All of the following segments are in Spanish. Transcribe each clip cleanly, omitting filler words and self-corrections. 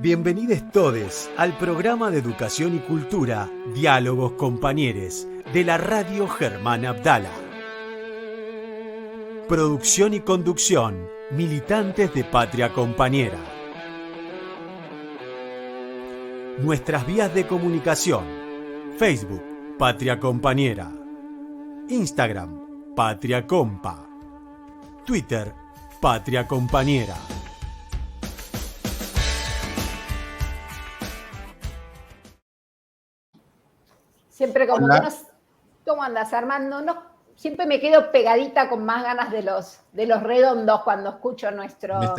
Bienvenidos todes al programa de educación y cultura Diálogos Compañeros de la Radio Germán Abdala. Producción y conducción, militantes de Patria Compañera. Nuestras vías de comunicación: Facebook, Patria Compañera; Instagram, Patria Compa; Twitter, Patria Compañera. Siempre como que nos... ¿Cómo andas, Armando? No, siempre me quedo pegadita con más ganas de los redondos cuando escucho nuestra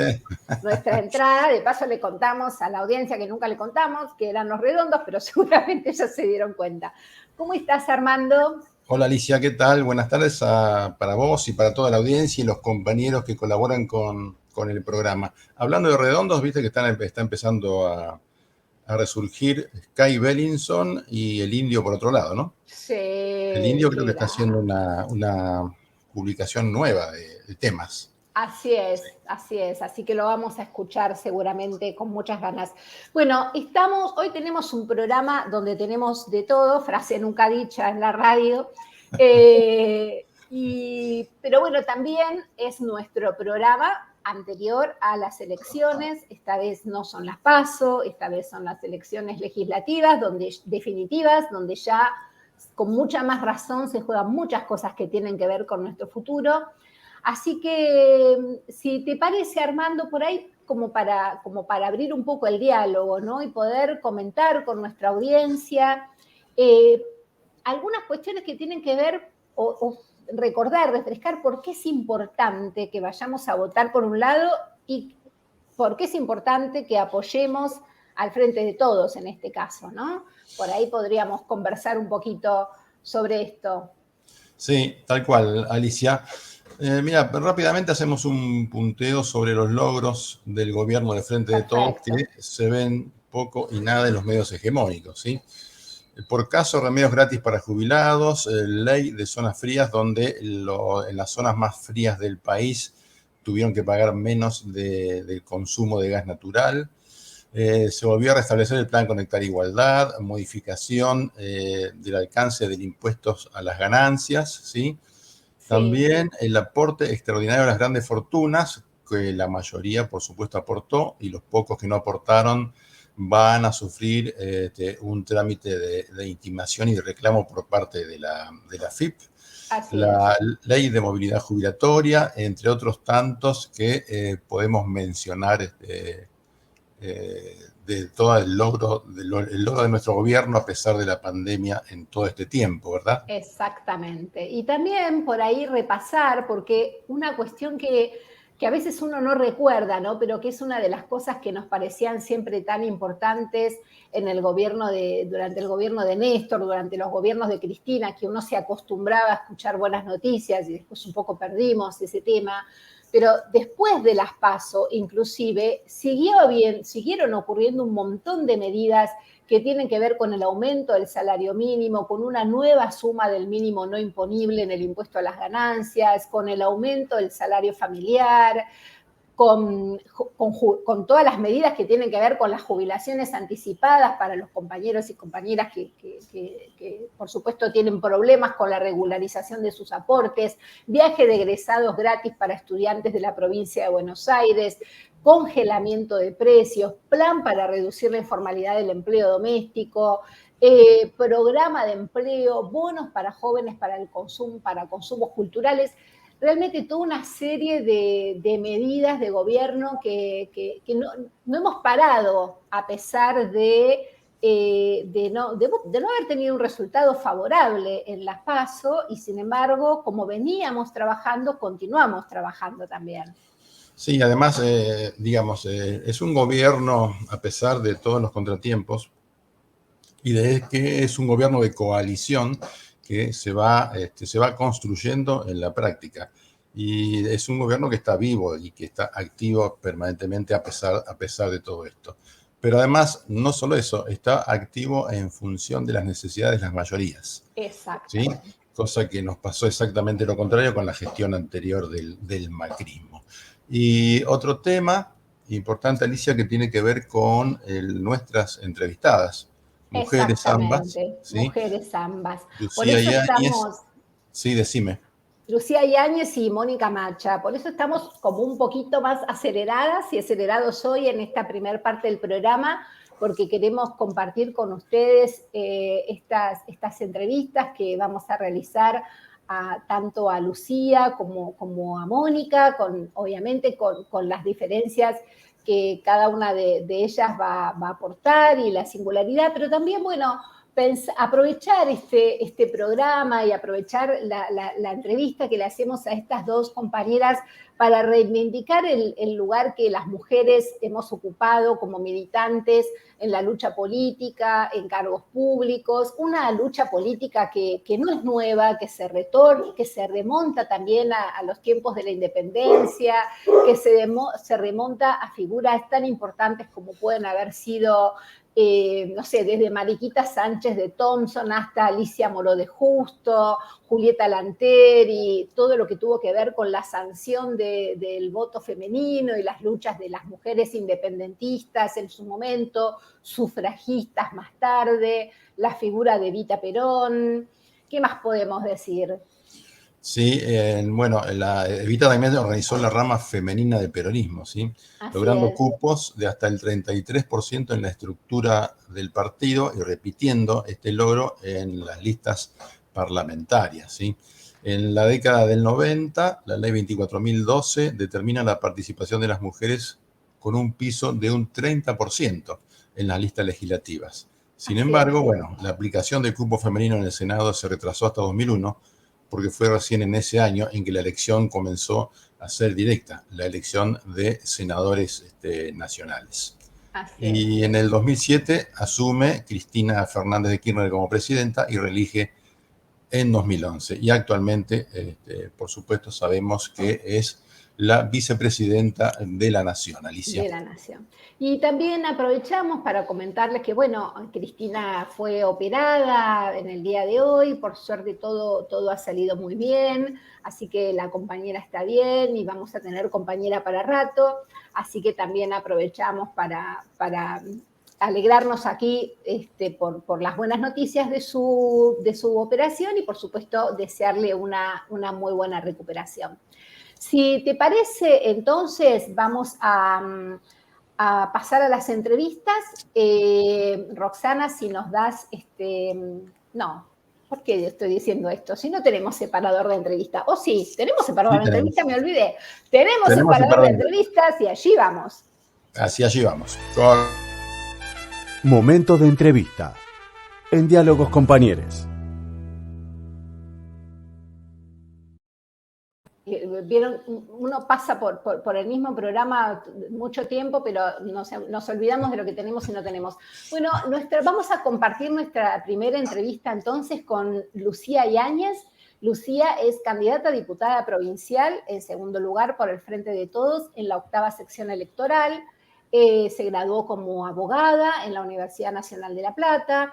entrada. De paso le contamos a la audiencia, que nunca le contamos, que eran los redondos, pero seguramente ya se dieron cuenta. ¿Cómo estás, Armando? Hola, Alicia, ¿qué tal? Buenas tardes para vos y para toda la audiencia y los compañeros que colaboran con el programa. Hablando de redondos, viste que está empezando a resurgir Sky Bellinson y el Indio por otro lado, ¿no? Sí. El Indio creo que está haciendo una publicación nueva de temas. Así es, así es. Así que lo vamos a escuchar seguramente con muchas ganas. Bueno, hoy tenemos un programa donde tenemos de todo, frase nunca dicha en la radio. Pero bueno, también es nuestro programa anterior a las elecciones. Esta vez no son las PASO, esta vez son las elecciones legislativas, definitivas, donde ya con mucha más razón se juegan muchas cosas que tienen que ver con nuestro futuro. Así que, si te parece, Armando, por ahí como para abrir un poco el diálogo, ¿no? Y poder comentar con nuestra audiencia algunas cuestiones que tienen que ver o recordar, refrescar por qué es importante que vayamos a votar por un lado y por qué es importante que apoyemos al Frente de Todos en este caso, ¿no? Por ahí podríamos conversar un poquito sobre esto. Sí, tal cual, Alicia. Mira, rápidamente hacemos un punteo sobre los logros del gobierno de Frente de Todos que se ven poco y nada en los medios hegemónicos, ¿sí? Por caso, remedios gratis para jubilados, ley de zonas frías, donde en las zonas más frías del país tuvieron que pagar menos del consumo de gas natural. Se volvió a restablecer el plan Conectar Igualdad, modificación del alcance del impuesto a las ganancias, ¿sí? También el aporte extraordinario a las grandes fortunas, que la mayoría, por supuesto, aportó, y los pocos que no aportaron van a sufrir un trámite de intimación y de reclamo por parte de la AFIP. La ley de movilidad jubilatoria, entre otros tantos que podemos mencionar de todo el logro de nuestro gobierno a pesar de la pandemia en todo este tiempo, ¿verdad? Exactamente. Y también por ahí repasar, porque una cuestión que a veces uno no recuerda, ¿no? Pero que es una de las cosas que nos parecían siempre tan importantes en el gobierno durante el gobierno de Néstor, durante los gobiernos de Cristina, que uno se acostumbraba a escuchar buenas noticias y después un poco perdimos ese tema. Pero después de las PASO, inclusive, siguieron ocurriendo un montón de medidas que tienen que ver con el aumento del salario mínimo, con una nueva suma del mínimo no imponible en el impuesto a las ganancias, con el aumento del salario familiar, con todas las medidas que tienen que ver con las jubilaciones anticipadas para los compañeros y compañeras que por supuesto tienen problemas con la regularización de sus aportes, viaje de egresados gratis para estudiantes de la provincia de Buenos Aires, congelamiento de precios, plan para reducir la informalidad del empleo doméstico, programa de empleo, bonos para jóvenes para consumos culturales. Realmente toda una serie de medidas de gobierno que no hemos parado a pesar de no haber tenido un resultado favorable en las PASO, y sin embargo, como veníamos trabajando, continuamos trabajando también. Sí, además, es un gobierno, a pesar de todos los contratiempos, y de que es un gobierno de coalición que se va construyendo en la práctica. Y es un gobierno que está vivo y que está activo permanentemente a pesar de todo esto. Pero además, no solo eso, está activo en función de las necesidades de las mayorías. Exacto. ¿Sí? Cosa que nos pasó exactamente lo contrario con la gestión anterior del macrismo. Y otro tema importante, Alicia, que tiene que ver con nuestras entrevistadas, mujeres ambas, Exactamente, ¿sí? mujeres ambas. Por Lucía eso Yáñez, estamos, sí, decime. Lucía Yáñez y Mónica Macha, por eso estamos como un poquito más aceleradas y acelerados hoy en esta primer parte del programa, porque queremos compartir con ustedes estas entrevistas que vamos a realizar tanto a Lucía como a Mónica, obviamente con las diferencias que cada una de ellas va a aportar y la singularidad, pero también, bueno, aprovechar este programa y aprovechar la entrevista que le hacemos a estas dos compañeras para reivindicar el lugar que las mujeres hemos ocupado como militantes en la lucha política, en cargos públicos, una lucha política que no es nueva, que se remonta también a los tiempos de la independencia, que se remonta a figuras tan importantes como pueden haber sido no sé, desde Mariquita Sánchez de Thompson hasta Alicia Moró de Justo, Julieta Lanteri, todo lo que tuvo que ver con la sanción del voto femenino y las luchas de las mujeres independentistas en su momento, sufragistas más tarde, la figura de Evita Perón. ¿Qué más podemos decir? Sí, bueno, Evita también organizó la rama femenina del peronismo, ¿sí? Así Logrando es. cupos de hasta el 33% en la estructura del partido y repitiendo este logro en las listas parlamentarias, ¿sí? En la década del 90, la ley 24.012 determina la participación de las mujeres con un piso de un 30% en las listas legislativas. Sin Así es. embargo, bueno, la aplicación del cupo femenino en el Senado se retrasó hasta 2001, porque fue recién en ese año en que la elección comenzó a ser directa, la elección de senadores nacionales. Así es. Y en el 2007 asume Cristina Fernández de Kirchner como presidenta y reelige en 2011. Y actualmente, por supuesto, sabemos que es la vicepresidenta de la Nación, Alicia. De la Nación. Y también aprovechamos para comentarles que, bueno, Cristina fue operada en el día de hoy, por suerte todo ha salido muy bien, así que la compañera está bien y vamos a tener compañera para rato, así que también aprovechamos para alegrarnos aquí por las buenas noticias de su operación y, por supuesto, desearle una muy buena recuperación. Si te parece, entonces vamos a pasar a las entrevistas. Roxana, si nos das, no, ¿por qué estoy diciendo esto? Si no tenemos separador de entrevista. O sí, tenemos separador de entrevista, me olvidé. Tenemos separador de entrevistas y allí vamos. Así allí vamos. Momento de entrevista. En Diálogos Compañeros. Vieron, uno pasa por el mismo programa mucho tiempo, pero nos olvidamos de lo que tenemos y no tenemos. Bueno, vamos a compartir nuestra primera entrevista entonces con Lucía Yáñez. Lucía es candidata a diputada provincial, en segundo lugar por el Frente de Todos, en la 8ª sección electoral. Se graduó como abogada en la Universidad Nacional de La Plata.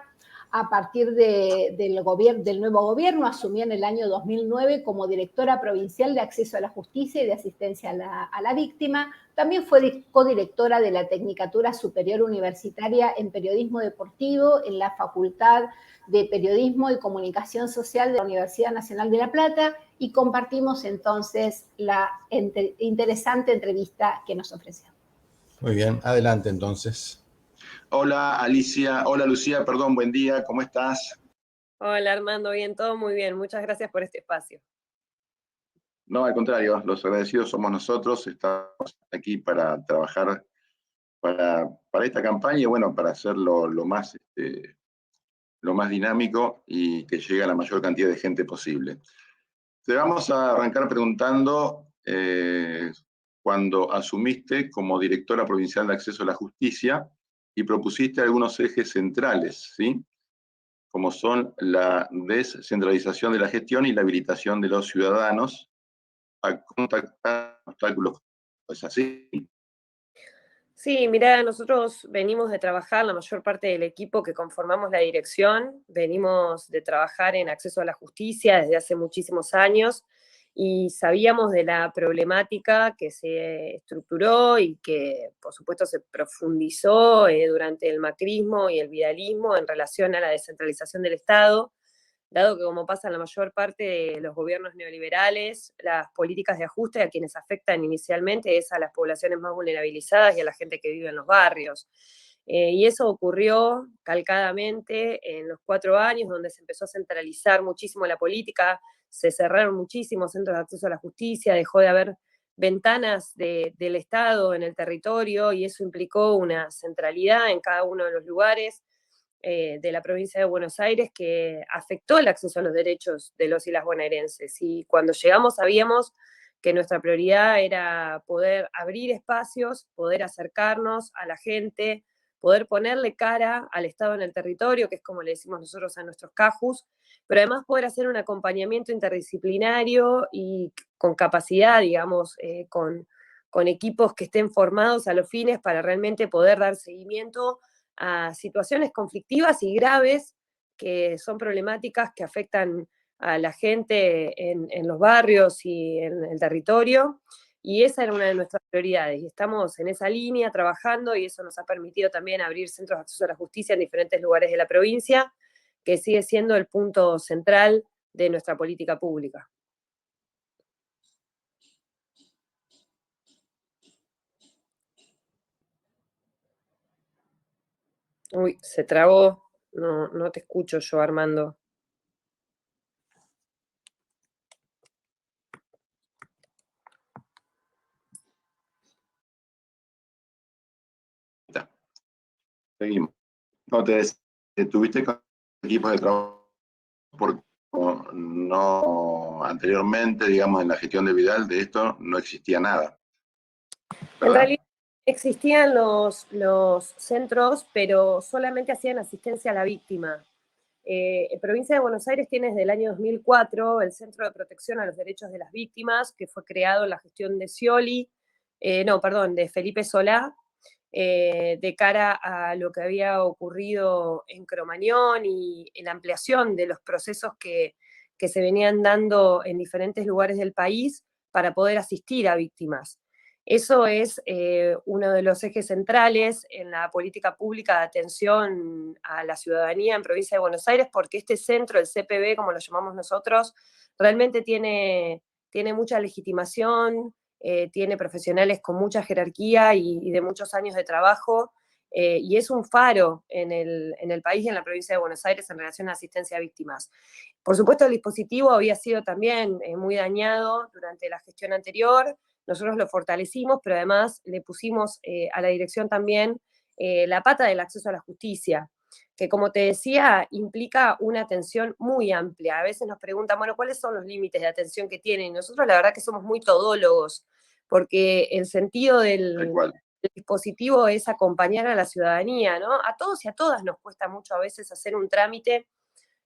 A partir del nuevo gobierno, asumió en el año 2009 como directora provincial de acceso a la justicia y de asistencia a la víctima. También fue codirectora de la Tecnicatura Superior Universitaria en Periodismo Deportivo en la Facultad de Periodismo y Comunicación Social de la Universidad Nacional de La Plata y compartimos entonces la interesante entrevista que nos ofreció. Muy bien, adelante entonces. Hola Alicia, hola Lucía, perdón, buen día, ¿cómo estás? Hola Armando, bien, todo muy bien, muchas gracias por este espacio. No, al contrario, los agradecidos somos nosotros, estamos aquí para trabajar para esta campaña y bueno, para hacerlo lo más dinámico y que llegue a la mayor cantidad de gente posible. Te vamos a arrancar preguntando, cuando asumiste como directora provincial de acceso a la justicia y propusiste algunos ejes centrales, ¿sí? Como son la descentralización de la gestión y la habilitación de los ciudadanos a contactar obstáculos. ¿Es así? Sí, mirá, nosotros venimos de trabajar, la mayor parte del equipo que conformamos la dirección, venimos de trabajar en acceso a la justicia desde hace muchísimos años y sabíamos de la problemática que se estructuró y que, por supuesto, se profundizó durante el macrismo y el vidalismo en relación a la descentralización del Estado, dado que, como pasa en la mayor parte de los gobiernos neoliberales, las políticas de ajuste a quienes afectan inicialmente es a las poblaciones más vulnerabilizadas y a la gente que vive en los barrios. Y eso ocurrió calcadamente en los 4 años, donde se empezó a centralizar muchísimo la política, se cerraron muchísimos centros de acceso a la justicia, dejó de haber ventanas del Estado en el territorio, y eso implicó una centralidad en cada uno de los lugares de la provincia de Buenos Aires que afectó el acceso a los derechos de los y las bonaerenses. Y cuando llegamos sabíamos que nuestra prioridad era poder abrir espacios, poder acercarnos a la gente, poder ponerle cara al Estado en el territorio, que es como le decimos nosotros a nuestros cajus, pero además poder hacer un acompañamiento interdisciplinario y con capacidad, digamos, con equipos que estén formados a los fines para realmente poder dar seguimiento a situaciones conflictivas y graves que son problemáticas que afectan a la gente en los barrios y en el territorio, y esa era una de nuestras prioridades, y estamos en esa línea trabajando, y eso nos ha permitido también abrir centros de acceso a la justicia en diferentes lugares de la provincia, que sigue siendo el punto central de nuestra política pública. Uy, se trabó, no te escucho yo, Armando. Seguimos. No te tuviste con equipos de trabajo porque no anteriormente, digamos, en la gestión de Vidal de esto no existía nada, ¿verdad? En realidad existían los centros, pero solamente hacían asistencia a la víctima. Provincia de Buenos Aires tiene desde el año 2004 el Centro de Protección a los Derechos de las Víctimas, que fue creado en la gestión de de Felipe Solá, de cara a lo que había ocurrido en Cromañón y en la ampliación de los procesos que se venían dando en diferentes lugares del país para poder asistir a víctimas. Eso es uno de los ejes centrales en la política pública de atención a la ciudadanía en Provincia de Buenos Aires, porque este centro, el CPB, como lo llamamos nosotros, realmente tiene mucha legitimación, tiene profesionales con mucha jerarquía y de muchos años de trabajo, y es un faro en el país y en la provincia de Buenos Aires en relación a asistencia a víctimas. Por supuesto, el dispositivo había sido también muy dañado durante la gestión anterior. Nosotros lo fortalecimos, pero además le pusimos a la dirección también la pata del acceso a la justicia, que, como te decía, implica una atención muy amplia. A veces nos preguntan, bueno, ¿cuáles son los límites de atención que tienen? Y nosotros la verdad que somos muy todólogos, porque el sentido del dispositivo es acompañar a la ciudadanía, ¿no? A todos y a todas nos cuesta mucho a veces hacer un trámite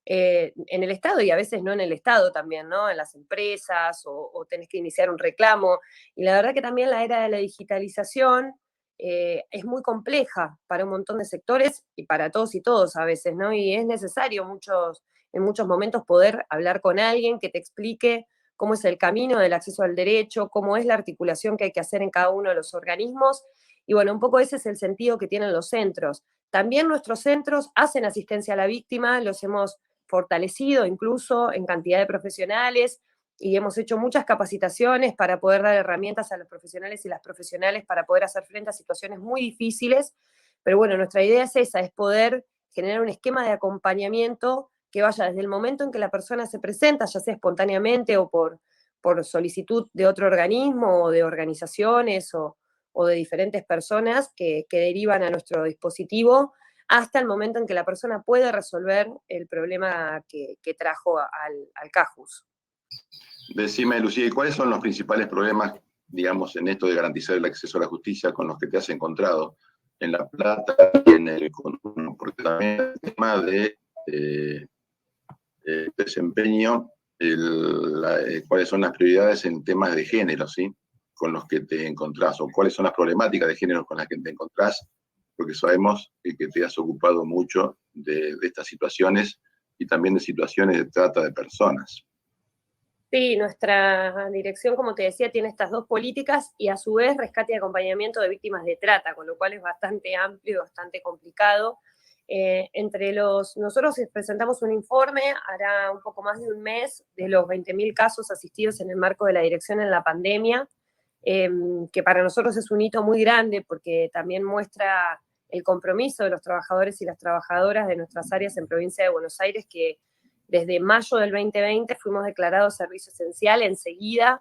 en el Estado, y a veces no en el Estado también, ¿no? En las empresas, o tenés que iniciar un reclamo. Y la verdad que también la era de la digitalización es muy compleja para un montón de sectores y para todos y todos a veces, ¿no? Y es necesario en muchos momentos poder hablar con alguien que te explique cómo es el camino del acceso al derecho, cómo es la articulación que hay que hacer en cada uno de los organismos. Y bueno, un poco ese es el sentido que tienen los centros. También nuestros centros hacen asistencia a la víctima, los hemos fortalecido incluso en cantidad de profesionales, y hemos hecho muchas capacitaciones para poder dar herramientas a los profesionales y las profesionales para poder hacer frente a situaciones muy difíciles. Pero bueno, nuestra idea es esa, es poder generar un esquema de acompañamiento que vaya desde el momento en que la persona se presenta, ya sea espontáneamente o por solicitud de otro organismo o de organizaciones o de diferentes personas que derivan a nuestro dispositivo, hasta el momento en que la persona puede resolver el problema que trajo al CAJUS. Decime, Lucía, ¿y cuáles son los principales problemas, digamos, en esto de garantizar el acceso a la justicia con los que te has encontrado en La Plata y en el conurbano? Porque también el tema de desempeño, cuáles son las prioridades en temas de género, ¿sí? Con los que te encontrás, o cuáles son las problemáticas de género con las que te encontrás, porque sabemos que te has ocupado mucho de estas situaciones y también de situaciones de trata de personas. Sí, nuestra dirección, como te decía, tiene estas dos políticas y a su vez rescate y acompañamiento de víctimas de trata, con lo cual es bastante amplio y bastante complicado. Nosotros presentamos un informe, hará un poco más de un mes, de los 20.000 casos asistidos en el marco de la dirección en la pandemia, que para nosotros es un hito muy grande porque también muestra el compromiso de los trabajadores y las trabajadoras de nuestras áreas en provincia de Buenos Aires, que desde mayo del 2020 fuimos declarados servicio esencial enseguida,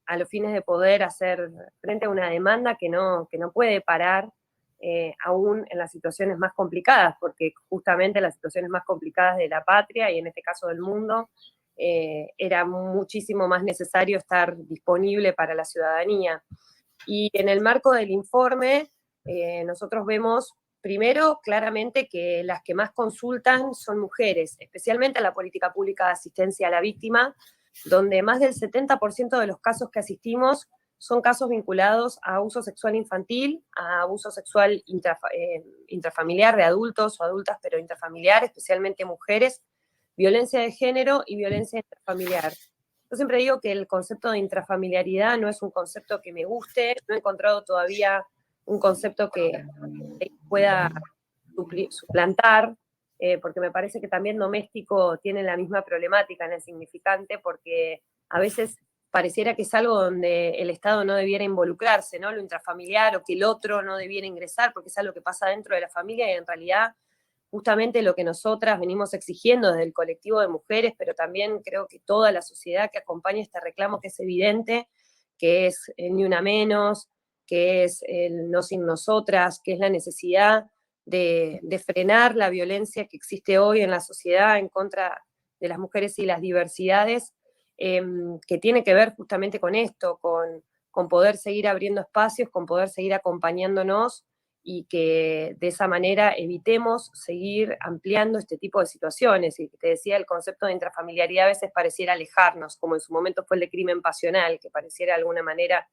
a los fines de poder hacer frente a una demanda que no puede parar, aún en las situaciones más complicadas, porque justamente las situaciones más complicadas de la patria, y en este caso del mundo, era muchísimo más necesario estar disponible para la ciudadanía. Y en el marco del informe, nosotros vemos primero, claramente, que las que más consultan son mujeres, especialmente en la política pública de asistencia a la víctima, donde más del 70% de los casos que asistimos son casos vinculados a abuso sexual infantil, a abuso sexual intrafamiliar de adultos o adultas, pero intrafamiliar, especialmente mujeres, violencia de género y violencia intrafamiliar. Yo siempre digo que el concepto de intrafamiliaridad no es un concepto que me guste, no he encontrado todavía un concepto que pueda suplantar, porque me parece que también doméstico tiene la misma problemática en el significante, porque a veces pareciera que es algo donde el Estado no debiera involucrarse, ¿no? Lo intrafamiliar, o que el otro no debiera ingresar, porque es algo que pasa dentro de la familia, y en realidad justamente lo que nosotras venimos exigiendo desde el colectivo de mujeres, pero también creo que toda la sociedad que acompaña este reclamo, que es evidente, que es el ni una menos, que es el no sin nosotras, que es la necesidad de frenar la violencia que existe hoy en la sociedad en contra de las mujeres y las diversidades, que tiene que ver justamente con esto, con poder seguir abriendo espacios, con poder seguir acompañándonos, y que de esa manera evitemos seguir ampliando este tipo de situaciones. Y te decía, el concepto de intrafamiliaridad a veces pareciera alejarnos, como en su momento fue el de crimen pasional, que pareciera de alguna manera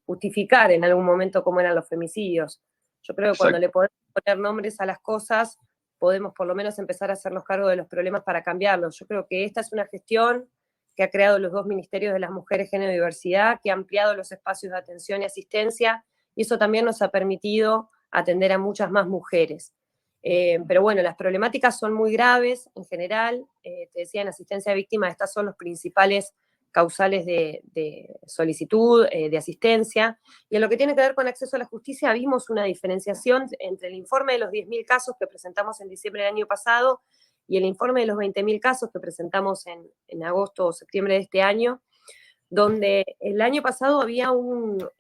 justificar en algún momento cómo eran los femicidios. Yo creo que cuando le podemos poner nombres a las cosas, podemos por lo menos empezar a hacernos cargo de los problemas para cambiarlos. Yo creo que esta es una gestión que ha creado los dos ministerios de las mujeres, género y diversidad, que ha ampliado los espacios de atención y asistencia, y eso también nos ha permitido atender a muchas más mujeres. Pero bueno, las problemáticas son muy graves en general. Te decía, en asistencia a víctimas, estas son los principales causales de solicitud, de asistencia. Y en lo que tiene que ver con acceso a la justicia, vimos una diferenciación entre el informe de los 10.000 casos que presentamos en diciembre del año pasado y el informe de los 20.000 casos que presentamos en agosto o septiembre de este año, donde el año pasado había una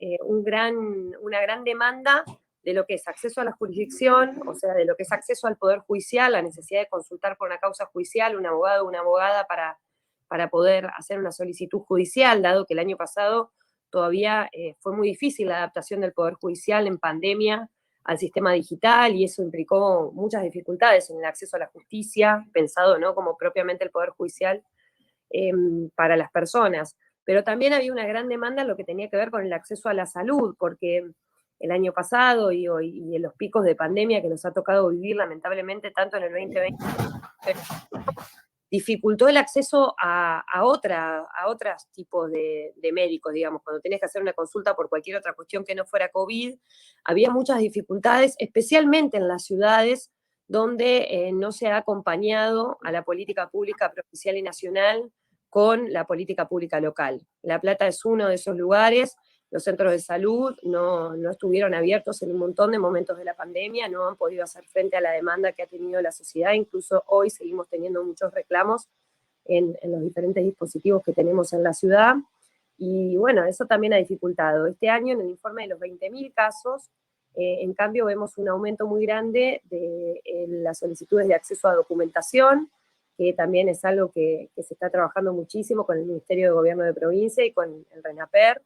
gran demanda de lo que es acceso a la jurisdicción, o sea, de lo que es acceso al Poder Judicial, la necesidad de consultar por una causa judicial, un abogado o una abogada para poder hacer una solicitud judicial, dado que el año pasado todavía fue muy difícil la adaptación del Poder Judicial en pandemia al sistema digital, y eso implicó muchas dificultades en el acceso a la justicia, pensado, ¿no?, como propiamente el Poder Judicial, para las personas. Pero también había una gran demanda en lo que tenía que ver con el acceso a la salud, porque el año pasado y en los picos de pandemia que nos ha tocado vivir lamentablemente tanto en el 2020, dificultó el acceso a otros tipos de médicos, digamos. Cuando tenés que hacer una consulta por cualquier otra cuestión que no fuera COVID, había muchas dificultades, especialmente en las ciudades donde no se ha acompañado a la política pública provincial y nacional con la política pública local. La Plata es uno de esos lugares. Los centros de salud no estuvieron abiertos en un montón de momentos de la pandemia, no han podido hacer frente a la demanda que ha tenido la sociedad. Incluso hoy seguimos teniendo muchos reclamos en los diferentes dispositivos que tenemos en la ciudad. Y bueno, eso también ha dificultado. Este año, en el informe de los 20.000 casos, en cambio vemos un aumento muy grande de las solicitudes de acceso a documentación, que también es algo que se está trabajando muchísimo con el Ministerio de Gobierno de Provincia y con el RENAPER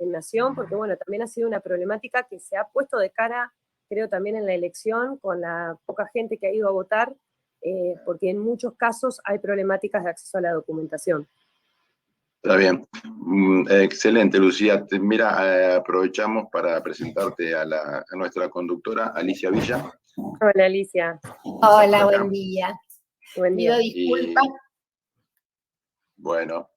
en Nación, porque bueno, también ha sido una problemática que se ha puesto de cara, creo, también en la elección, con la poca gente que ha ido a votar, porque en muchos casos hay problemáticas de acceso a la documentación. Está bien. Excelente, Lucía. Mira, aprovechamos para presentarte a nuestra conductora, Alicia Villa. Hola, Alicia. Hola, buen día. Buen día. Pido disculpas. Bueno.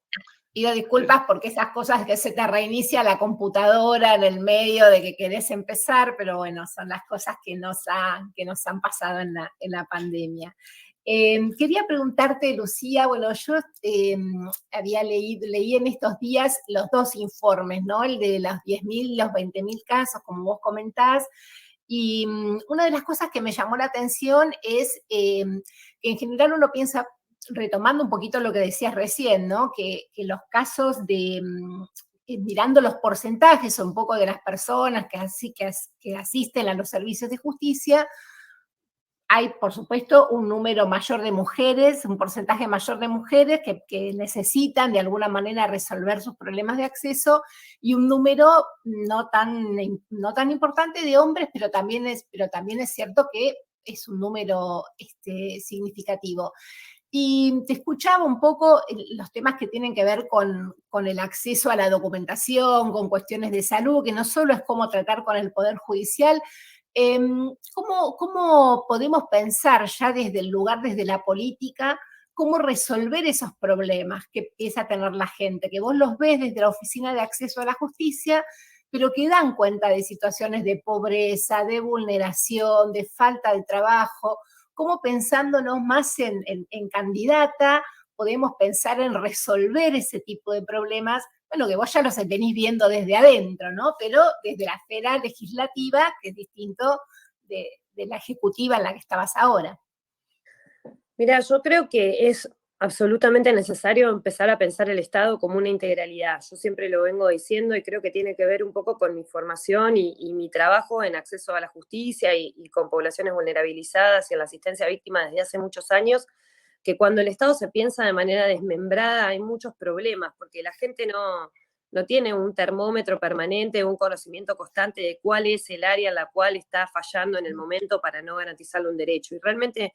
Pido disculpas porque esas cosas que se te reinicia la computadora en el medio de que querés empezar, pero bueno, son las cosas que nos han pasado en la pandemia. Quería preguntarte, Lucía, bueno, yo leí en estos días los dos informes, ¿no? El de los 10.000 y los 20.000 casos, como vos comentás, y una de las cosas que me llamó la atención es que en general uno piensa, retomando un poquito lo que decías recién, ¿no? Que los casos mirando los porcentajes un poco de las personas que asisten a los servicios de justicia, hay, por supuesto, un número mayor de mujeres, un porcentaje mayor de mujeres que necesitan de alguna manera resolver sus problemas de acceso, y un número no tan importante de hombres, pero también es cierto que es un número significativo. Y te escuchaba un poco los temas que tienen que ver con el acceso a la documentación, con cuestiones de salud, que no solo es cómo tratar con el Poder Judicial. ¿Cómo podemos pensar ya desde el lugar, desde la política, cómo resolver esos problemas que empieza a tener la gente, que vos los ves desde la Oficina de Acceso a la Justicia, pero que dan cuenta de situaciones de pobreza, de vulneración, de falta de trabajo? ¿Cómo, pensándonos más en candidata, podemos pensar en resolver ese tipo de problemas? Bueno, que vos ya los venís viendo desde adentro, ¿no? Pero desde la esfera legislativa, que es distinto de la ejecutiva en la que estabas ahora. Mira, yo creo que es absolutamente necesario empezar a pensar el Estado como una integralidad. Yo siempre lo vengo diciendo y creo que tiene que ver un poco con mi formación y mi trabajo en acceso a la justicia y con poblaciones vulnerabilizadas y en la asistencia a víctimas desde hace muchos años, que cuando el Estado se piensa de manera desmembrada hay muchos problemas, porque la gente no tiene un termómetro permanente, un conocimiento constante de cuál es el área en la cual está fallando en el momento para no garantizarle un derecho. Y realmente,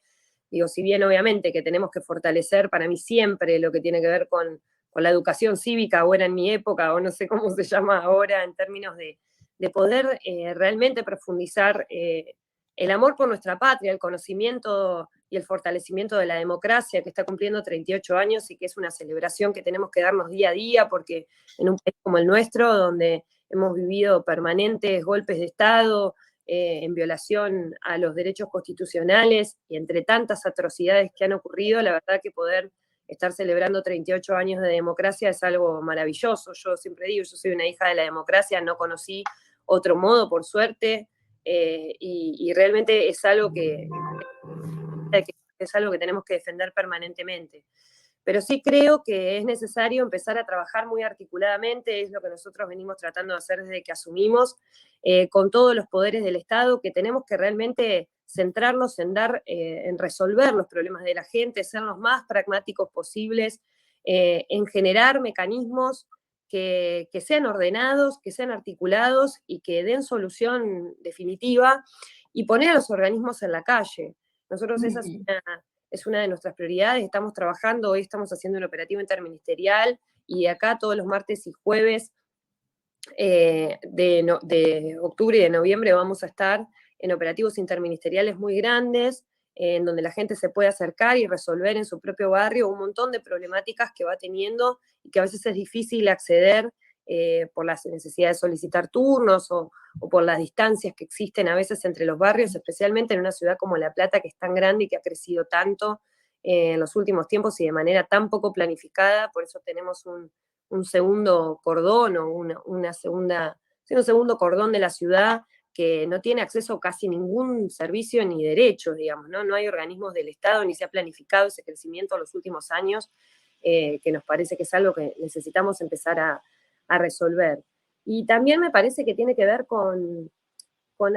digo, si bien obviamente que tenemos que fortalecer para mí siempre lo que tiene que ver con la educación cívica, o era en mi época, o no sé cómo se llama ahora, en términos de poder realmente profundizar el amor por nuestra patria, el conocimiento y el fortalecimiento de la democracia, que está cumpliendo 38 años y que es una celebración que tenemos que darnos día a día, porque en un país como el nuestro, donde hemos vivido permanentes golpes de Estado, en violación a los derechos constitucionales, y entre tantas atrocidades que han ocurrido, la verdad que poder estar celebrando 38 años de democracia es algo maravilloso. Yo siempre digo, yo soy una hija de la democracia, no conocí otro modo, por suerte, y realmente es algo que tenemos que defender permanentemente. Pero sí creo que es necesario empezar a trabajar muy articuladamente, es lo que nosotros venimos tratando de hacer desde que asumimos, con todos los poderes del Estado, que tenemos que realmente centrarnos en resolver los problemas de la gente, ser los más pragmáticos posibles, en generar mecanismos que sean ordenados, que sean articulados y que den solución definitiva, y poner a los organismos en la calle. Nosotros esa es una de nuestras prioridades. Estamos trabajando, hoy estamos haciendo un operativo interministerial, y acá todos los martes y jueves de octubre y de noviembre vamos a estar en operativos interministeriales muy grandes, en donde la gente se puede acercar y resolver en su propio barrio un montón de problemáticas que va teniendo y que a veces es difícil acceder por las necesidades de solicitar turnos o por las distancias que existen a veces entre los barrios, especialmente en una ciudad como La Plata, que es tan grande y que ha crecido tanto en los últimos tiempos y de manera tan poco planificada. Por eso tenemos un segundo cordón o un segundo cordón de la ciudad que no tiene acceso a casi ningún servicio ni derechos, digamos, ¿no? No hay organismos del Estado, ni se ha planificado ese crecimiento en los últimos años, que nos parece que es algo que necesitamos empezar a resolver. Y también me parece que tiene que ver con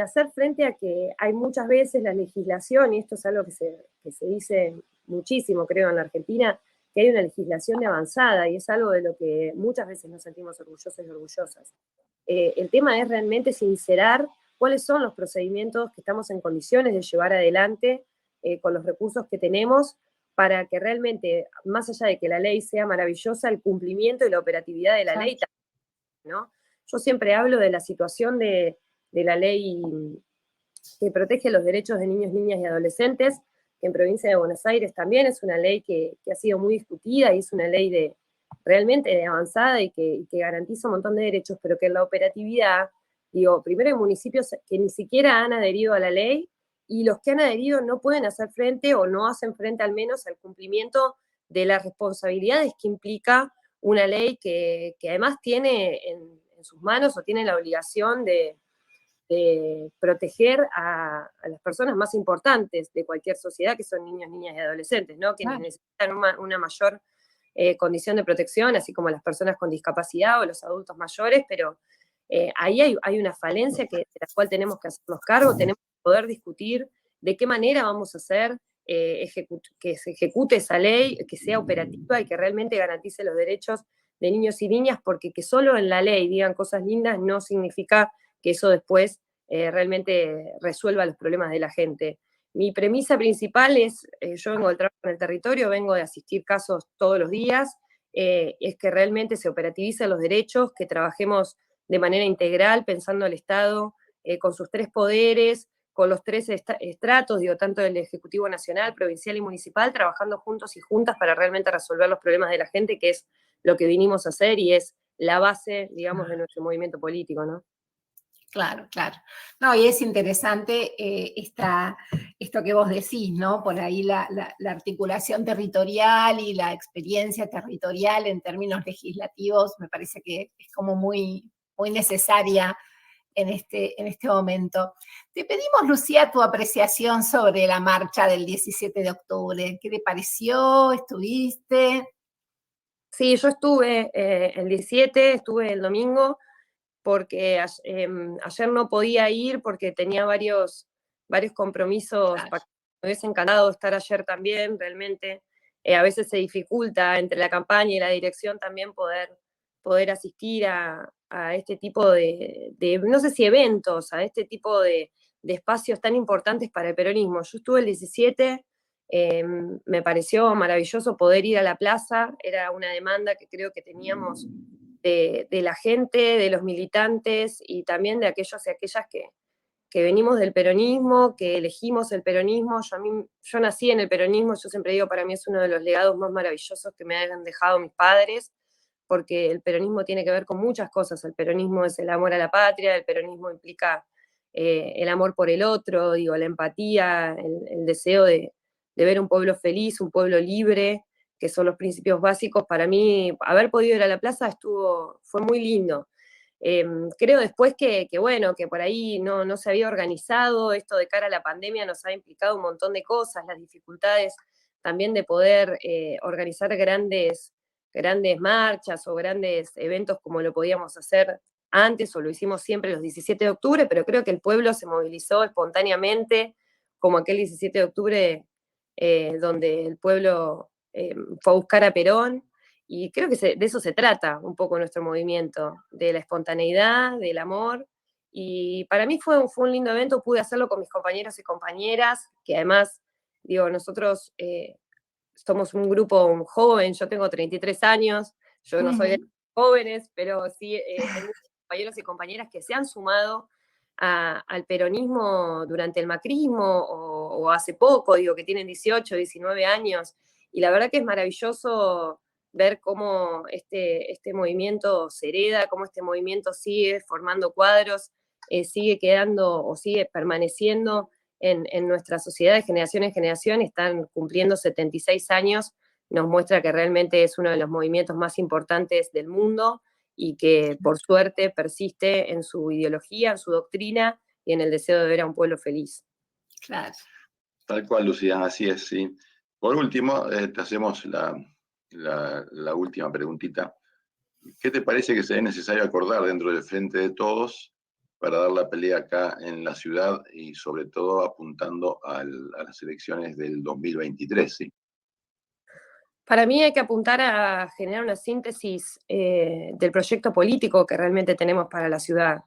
hacer frente a que hay muchas veces la legislación, y esto es algo que se dice muchísimo, creo, en la Argentina, que hay una legislación de avanzada, y es algo de lo que muchas veces nos sentimos orgullosos y orgullosas. El tema es realmente sincerar cuáles son los procedimientos que estamos en condiciones de llevar adelante con los recursos que tenemos, para que realmente, más allá de que la ley sea maravillosa, el cumplimiento y la operatividad de la ley también, ¿no? Yo siempre hablo de la situación de la ley que protege los derechos de niños, niñas y adolescentes, que en Provincia de Buenos Aires también es una ley que ha sido muy discutida, y es una ley de realmente de avanzada y que garantiza un montón de derechos, pero que en la operatividad, digo, primero hay municipios que ni siquiera han adherido a la ley, y los que han adherido no pueden hacer frente o no hacen frente al menos al cumplimiento de las responsabilidades que implica una ley que además tiene en sus manos o tiene la obligación de proteger a las personas más importantes de cualquier sociedad, que son niños, niñas y adolescentes, ¿no? Quienes necesitan una mayor condición de protección, así como las personas con discapacidad o los adultos mayores, pero ahí hay una falencia de la cual tenemos que hacernos cargo, tenemos que poder discutir de qué manera vamos a hacer que se ejecute esa ley, que sea operativa y que realmente garantice los derechos de niños y niñas, porque que solo en la ley digan cosas lindas no significa que eso después realmente resuelva los problemas de la gente. Mi premisa principal es, yo vengo del trabajo en el territorio, vengo de asistir casos todos los días, es que realmente se operativicen los derechos, que trabajemos de manera integral, pensando al Estado con sus tres poderes, con los tres estratos, digo, tanto del Ejecutivo Nacional, provincial y municipal, trabajando juntos y juntas para realmente resolver los problemas de la gente, que es lo que vinimos a hacer y es la base, digamos, de nuestro movimiento político, ¿no? Claro, claro. No, y es interesante esto que vos decís, ¿no? Por ahí la articulación territorial y la experiencia territorial en términos legislativos me parece que es como muy, muy necesaria en este momento. Te pedimos, Lucía, tu apreciación sobre la marcha del 17 de octubre. ¿Qué te pareció? ¿Estuviste? Sí, yo estuve el 17, estuve el domingo, porque ayer no podía ir porque tenía varios compromisos. Claro. Me hubiese encantado estar ayer también, realmente. A veces se dificulta entre la campaña y la dirección también poder asistir a este tipo de, no sé si eventos, a este tipo de espacios tan importantes para el peronismo. Yo estuve el 17, me pareció maravilloso poder ir a la plaza, era una demanda que creo que teníamos de la gente, de los militantes y también de aquellos y aquellas que venimos del peronismo, que elegimos el peronismo. Yo nací en el peronismo, yo siempre digo, para mí es uno de los legados más maravillosos que me han dejado mis padres, porque el peronismo tiene que ver con muchas cosas. El peronismo es el amor a la patria, el peronismo implica el amor por el otro, digo, la empatía, el deseo de ver un pueblo feliz, un pueblo libre, que son los principios básicos. Para mí, haber podido ir a la plaza fue muy lindo. Creo después bueno, que por ahí no se había organizado, esto de cara a la pandemia nos ha implicado un montón de cosas, las dificultades también de poder organizar grandes marchas o grandes eventos como lo podíamos hacer antes o lo hicimos siempre los 17 de octubre, pero creo que el pueblo se movilizó espontáneamente, como aquel 17 de octubre donde el pueblo fue a buscar a Perón, y creo que de eso se trata un poco nuestro movimiento, de la espontaneidad, del amor, y para mí fue un lindo evento, pude hacerlo con mis compañeros y compañeras, que además, digo, nosotros somos un grupo joven, yo tengo 33 años, yo no soy de los jóvenes, pero sí hay muchos compañeros y compañeras que se han sumado al peronismo durante el macrismo o hace poco, digo, que tienen 18, 19 años, y la verdad que es maravilloso ver cómo este movimiento se hereda, cómo este movimiento sigue formando cuadros, sigue quedando o sigue permaneciendo en nuestra sociedad de generación en generación. Están cumpliendo 76 años, nos muestra que realmente es uno de los movimientos más importantes del mundo y que por suerte persiste en su ideología, en su doctrina y en el deseo de ver a un pueblo feliz. Claro. Tal cual, Lucía, así es, sí. Por último, te hacemos la última preguntita. ¿Qué te parece que sea necesario acordar dentro del Frente de Todos para dar la pelea acá en la ciudad y sobre todo apuntando a las elecciones del 2023? ¿Sí? Para mí hay que apuntar a generar una síntesis del proyecto político que realmente tenemos para la ciudad.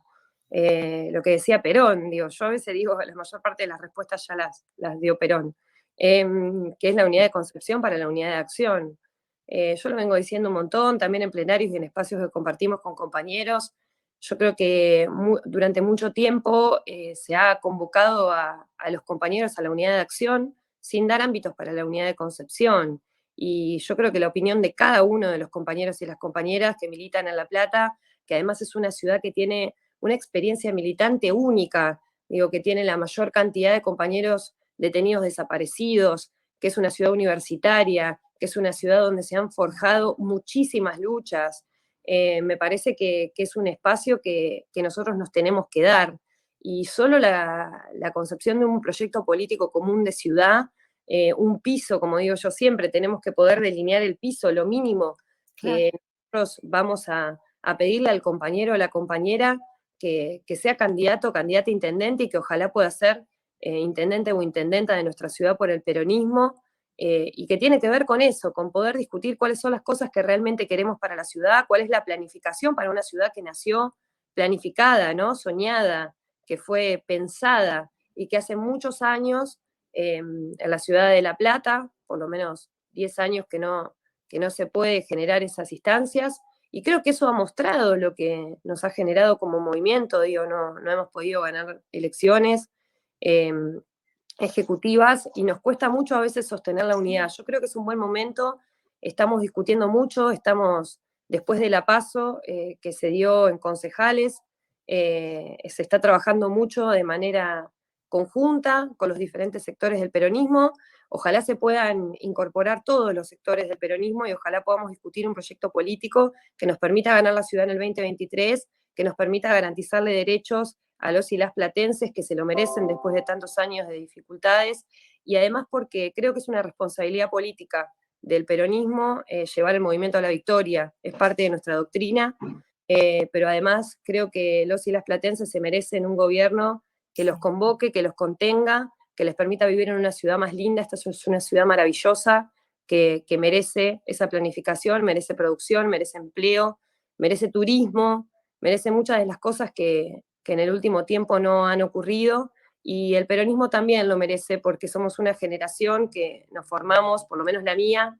Lo que decía Perón, digo, yo a veces digo, la mayor parte de las respuestas ya las dio Perón, que es la unidad de concepción para la unidad de acción. Yo lo vengo diciendo un montón, también en plenarios y en espacios que compartimos con compañeros. Yo creo que durante mucho tiempo se ha convocado a los compañeros a la unidad de acción sin dar ámbitos para la unidad de concepción. y yo creo que la opinión de cada uno de los compañeros y las compañeras que militan en La Plata, que además es una ciudad que tiene una experiencia militante única, digo, que tiene la mayor cantidad de compañeros detenidos desaparecidos, que es una ciudad universitaria, que es una ciudad donde se han forjado muchísimas luchas. Me parece que es un espacio que nosotros nos tenemos que dar. Y solo la concepción de un proyecto político común de ciudad, un piso, como digo yo siempre, tenemos que poder delinear el piso, lo mínimo que nosotros vamos a pedirle al compañero o a la compañera que sea candidato o candidata a intendente y que ojalá pueda ser intendente o intendenta de nuestra ciudad por el peronismo, y que tiene que ver con eso, con poder discutir cuáles son las cosas que realmente queremos para la ciudad, cuál es la planificación para una ciudad que nació planificada, ¿no? Soñada, que fue pensada y que hace muchos años en la ciudad de La Plata, por lo menos 10 años que no se puede generar esas instancias, y creo que eso ha mostrado lo que nos ha generado como movimiento, digo, no hemos podido ganar elecciones ejecutivas y nos cuesta mucho a veces sostener la unidad. Yo creo que es un buen momento, estamos discutiendo mucho, estamos después de la PASO que se dio en concejales, se está trabajando mucho de manera conjunta con los diferentes sectores del peronismo. Ojalá se puedan incorporar todos los sectores del peronismo y ojalá podamos discutir un proyecto político que nos permita ganar la ciudad en el 2023, que nos permita garantizarle derechos a los y las platenses que se lo merecen después de tantos años de dificultades, y además porque creo que es una responsabilidad política del peronismo llevar el movimiento a la victoria, es parte de nuestra doctrina, pero además creo que los y las platenses se merecen un gobierno que los convoque, que los contenga, que les permita vivir en una ciudad más linda. Esta es una ciudad maravillosa que merece esa planificación, merece producción, merece empleo, merece turismo, merece muchas de las cosas que en el último tiempo no han ocurrido, y el peronismo también lo merece porque somos una generación que nos formamos, por lo menos la mía,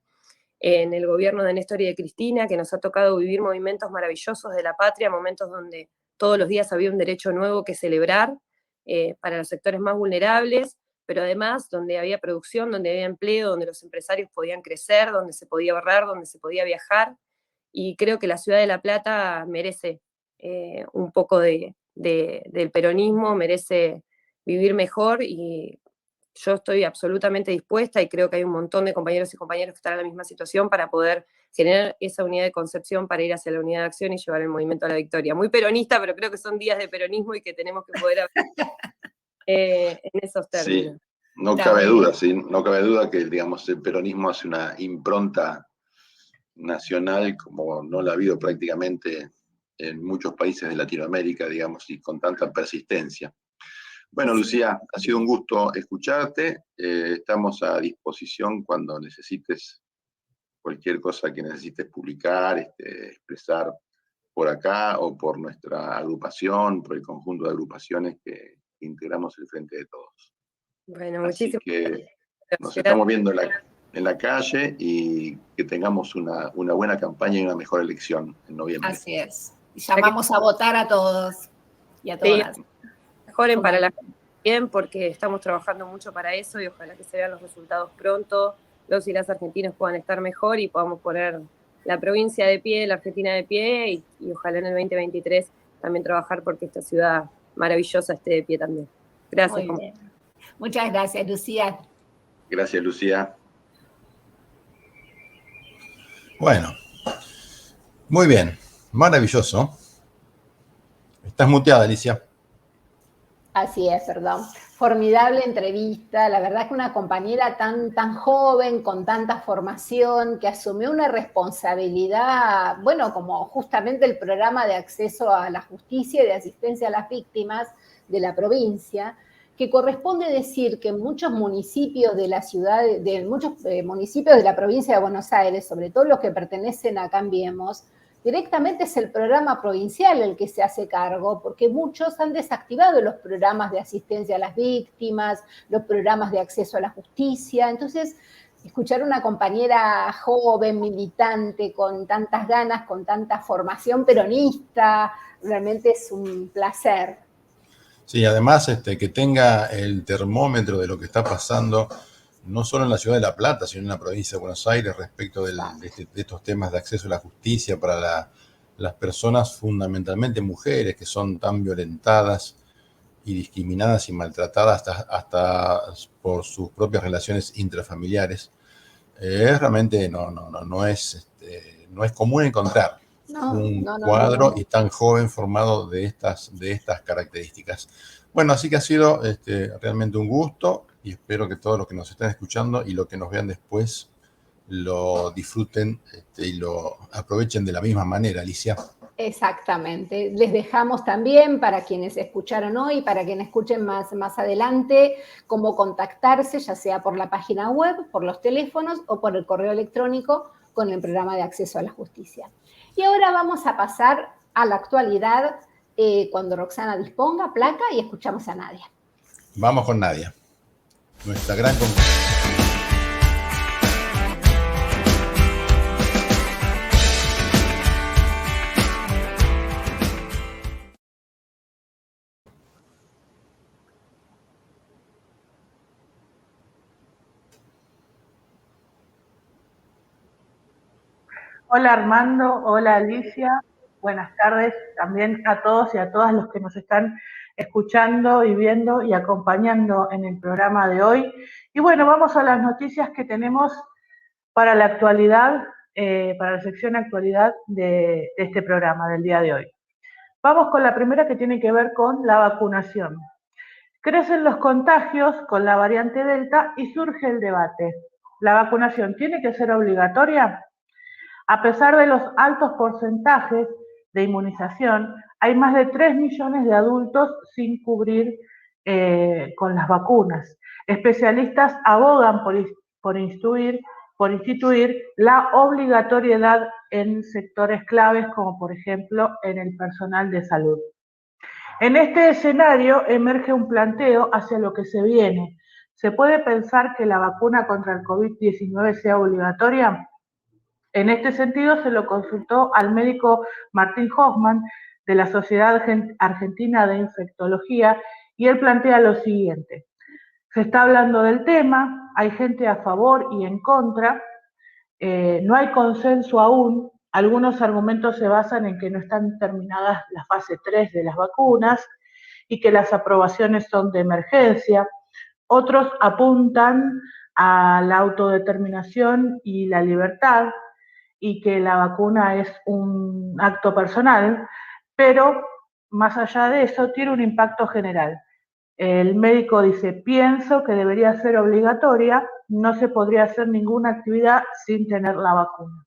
en el gobierno de Néstor y de Cristina, que nos ha tocado vivir momentos maravillosos de la patria, momentos donde todos los días había un derecho nuevo que celebrar para los sectores más vulnerables, pero además donde había producción, donde había empleo, donde los empresarios podían crecer, donde se podía ahorrar, donde se podía viajar, y creo que la ciudad de La Plata merece un poco del peronismo, merece vivir mejor, y yo estoy absolutamente dispuesta y creo que hay un montón de compañeros y compañeras que están en la misma situación para poder generar esa unidad de concepción para ir hacia la unidad de acción y llevar el movimiento a la victoria. Muy peronista, pero creo que son días de peronismo y que tenemos que poder hablar en esos términos. Sí, no cabe duda, ¿sí? No cabe duda que, digamos, el peronismo hace una impronta nacional como no la ha habido prácticamente en muchos países de Latinoamérica, digamos, y con tanta persistencia. Bueno, Lucía, ha sido un gusto escucharte. Estamos a disposición cuando necesites cualquier cosa que necesites publicar, expresar por acá o por nuestra agrupación, por el conjunto de agrupaciones que integramos el Frente de Todos. Bueno, así muchísimas que gracias. nos estamos viendo en la calle y que tengamos una buena campaña y una mejor elección en noviembre. Así es. Y llamamos a votar a todos y a todas. Sí, mejoren para la gente bien, porque estamos trabajando mucho para eso y ojalá que se vean los resultados pronto, los y las argentinos puedan estar mejor y podamos poner la provincia de pie, la Argentina de pie, y ojalá en el 2023 también trabajar porque esta ciudad maravillosa esté de pie también. Gracias. Muy bien. Muchas gracias, Lucía. Gracias, Lucía. Bueno, muy bien, maravilloso. Estás muteada, Alicia. Así es, perdón. Formidable entrevista. La verdad que una compañera tan joven, con tanta formación, que asumió una responsabilidad, bueno, como justamente el programa de acceso a la justicia y de asistencia a las víctimas de la provincia, que corresponde decir que en muchos municipios de la ciudad, de muchos municipios de la provincia de Buenos Aires, sobre todo los que pertenecen a Cambiemos, directamente es el programa provincial el que se hace cargo, porque muchos han desactivado los programas de asistencia a las víctimas, los programas de acceso a la justicia. Entonces, escuchar a una compañera joven, militante, con tantas ganas, con tanta formación peronista, realmente es un placer. Sí, además que tenga el termómetro de lo que está pasando no solo en la ciudad de La Plata, sino en la provincia de Buenos Aires, respecto de estos temas de acceso a la justicia para las personas, fundamentalmente mujeres, que son tan violentadas y discriminadas y maltratadas hasta por sus propias relaciones intrafamiliares. Realmente no es común encontrar un cuadro y tan joven formado de estas características. Bueno, así que ha sido realmente un gusto y espero que todos los que nos están escuchando y los que nos vean después lo disfruten y lo aprovechen de la misma manera, Alicia. Exactamente. Les dejamos también, para quienes escucharon hoy, para quienes escuchen más adelante, cómo contactarse, ya sea por la página web, por los teléfonos o por el correo electrónico con el programa de acceso a la justicia. Y ahora vamos a pasar a la actualidad cuando Roxana disponga, placa, y escuchamos a Nadia. Vamos con Nadia, nuestra gran compañera. Hola Armando, hola Alicia, buenas tardes también a todos y a todas los que nos están escuchando y viendo y acompañando en el programa de hoy. Y bueno, vamos a las noticias que tenemos para la actualidad, para la sección actualidad de este programa del día de hoy. Vamos con la primera, que tiene que ver con la vacunación. Crecen los contagios con la variante Delta y surge el debate. ¿La vacunación tiene que ser obligatoria? A pesar de los altos porcentajes de inmunización, hay más de 3 millones de adultos sin cubrir con las vacunas. Especialistas abogan por instituir la obligatoriedad en sectores claves, como por ejemplo en el personal de salud. En este escenario emerge un planteo hacia lo que se viene. ¿Se puede pensar que la vacuna contra el COVID-19 sea obligatoria? En este sentido, se lo consultó al médico Martín Hoffman, de la Sociedad Argentina de Infectología, y él plantea lo siguiente: se está hablando del tema, hay gente a favor y en contra, no hay consenso aún, algunos argumentos se basan en que no están terminadas la fase 3 de las vacunas y que las aprobaciones son de emergencia, otros apuntan a la autodeterminación y la libertad, y que la vacuna es un acto personal, pero más allá de eso tiene un impacto general. El médico dice: pienso que debería ser obligatoria, no se podría hacer ninguna actividad sin tener la vacuna.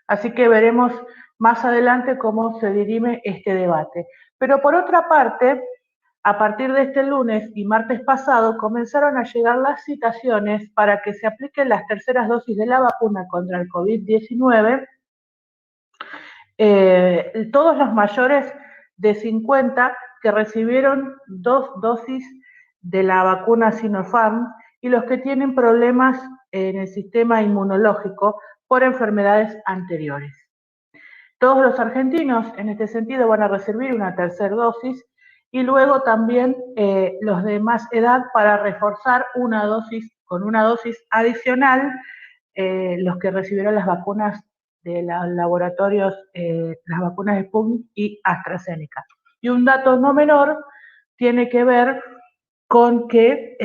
Así que veremos más adelante cómo se dirime este debate. Pero por otra parte, a partir de este lunes y martes pasado, comenzaron a llegar las citaciones para que se apliquen las terceras dosis de la vacuna contra el COVID-19. Todos los mayores de 50 que recibieron 2 dosis de la vacuna Sinopharm y los que tienen problemas en el sistema inmunológico por enfermedades anteriores. Todos los argentinos en este sentido van a recibir una tercera dosis y luego también los de más edad para reforzar una dosis con una dosis adicional, los que recibieron las vacunas de los laboratorios, las vacunas Sputnik y AstraZeneca. Y un dato no menor tiene que ver con que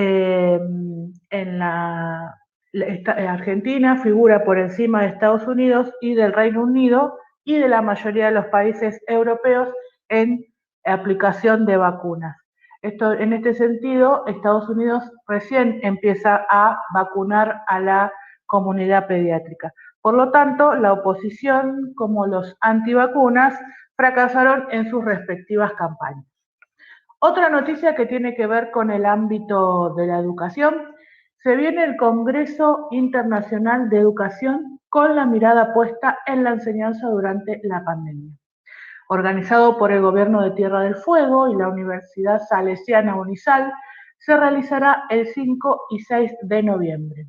Argentina figura por encima de Estados Unidos y del Reino Unido y de la mayoría de los países europeos en aplicación de vacunas. En este sentido, Estados Unidos recién empieza a vacunar a la comunidad pediátrica. Por lo tanto, la oposición como los antivacunas fracasaron en sus respectivas campañas. Otra noticia que tiene que ver con el ámbito de la educación: se viene el Congreso Internacional de Educación con la mirada puesta en la enseñanza durante la pandemia. Organizado por el Gobierno de Tierra del Fuego y la Universidad Salesiana Unisal, se realizará el 5 y 6 de noviembre.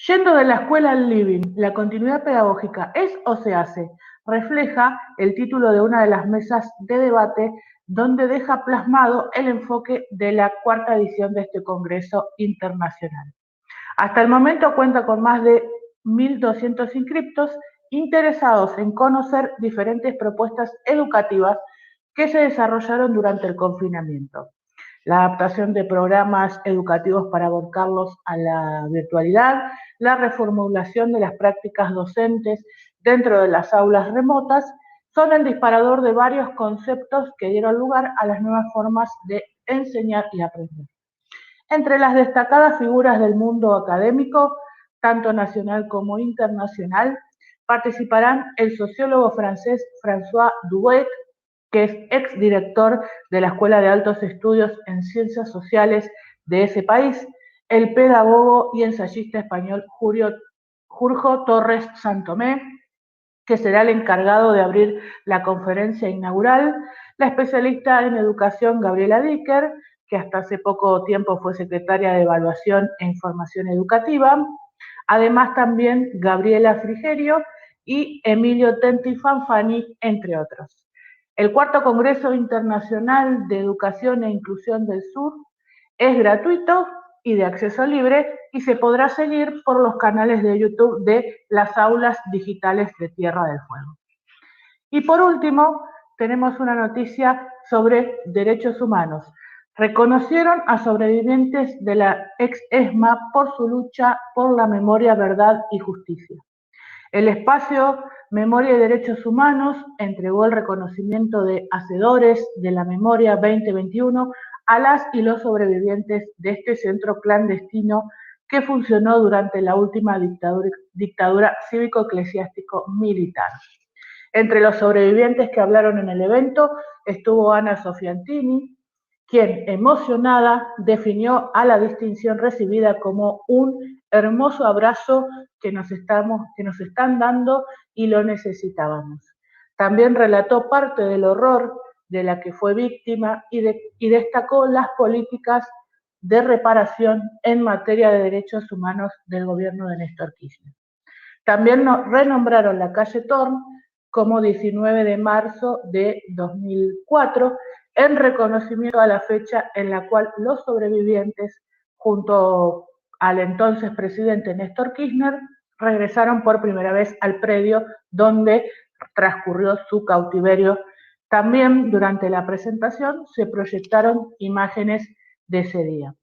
Yendo de la escuela al living, ¿la continuidad pedagógica es o se hace? Refleja el título de una de las mesas de debate, donde deja plasmado el enfoque de la 4ª edición de este Congreso Internacional. Hasta el momento cuenta con más de 1.200 inscriptos interesados en conocer diferentes propuestas educativas que se desarrollaron durante el confinamiento. La adaptación de programas educativos para volcarlos a la virtualidad, la reformulación de las prácticas docentes dentro de las aulas remotas, son el disparador de varios conceptos que dieron lugar a las nuevas formas de enseñar y aprender. Entre las destacadas figuras del mundo académico, tanto nacional como internacional, participarán el sociólogo francés François Dubet, que es exdirector de la Escuela de Altos Estudios en Ciencias Sociales de ese país, el pedagogo y ensayista español Jurjo Torres Santomé, que será el encargado de abrir la conferencia inaugural, la especialista en educación Gabriela Dicker, que hasta hace poco tiempo fue secretaria de Evaluación e Información Educativa, además también Gabriela Frigerio y Emilio Tenti Fanfani, entre otros. El cuarto Congreso Internacional de Educación e Inclusión del Sur es gratuito y de acceso libre y se podrá seguir por los canales de YouTube de las aulas digitales de Tierra del Fuego. Y por último, tenemos una noticia sobre derechos humanos. Reconocieron a sobrevivientes de la ex-ESMA por su lucha por la memoria, verdad y justicia. El espacio Memoria y Derechos Humanos entregó el reconocimiento de Hacedores de la Memoria 2021 a las y los sobrevivientes de este centro clandestino que funcionó durante la última dictadura cívico-eclesiástico-militar. Entre los sobrevivientes que hablaron en el evento estuvo Ana Sofiantini, quien, emocionada, definió a la distinción recibida como un hermoso abrazo que nos están dando y lo necesitábamos. También relató parte del horror de la que fue víctima y destacó las políticas de reparación en materia de derechos humanos del gobierno de Néstor Kirchner. También renombraron la calle Torn como 19 de marzo de 2004, en reconocimiento a la fecha en la cual los sobrevivientes, junto al entonces presidente Néstor Kirchner, regresaron por primera vez al predio donde transcurrió su cautiverio. También durante la presentación se proyectaron imágenes de ese día.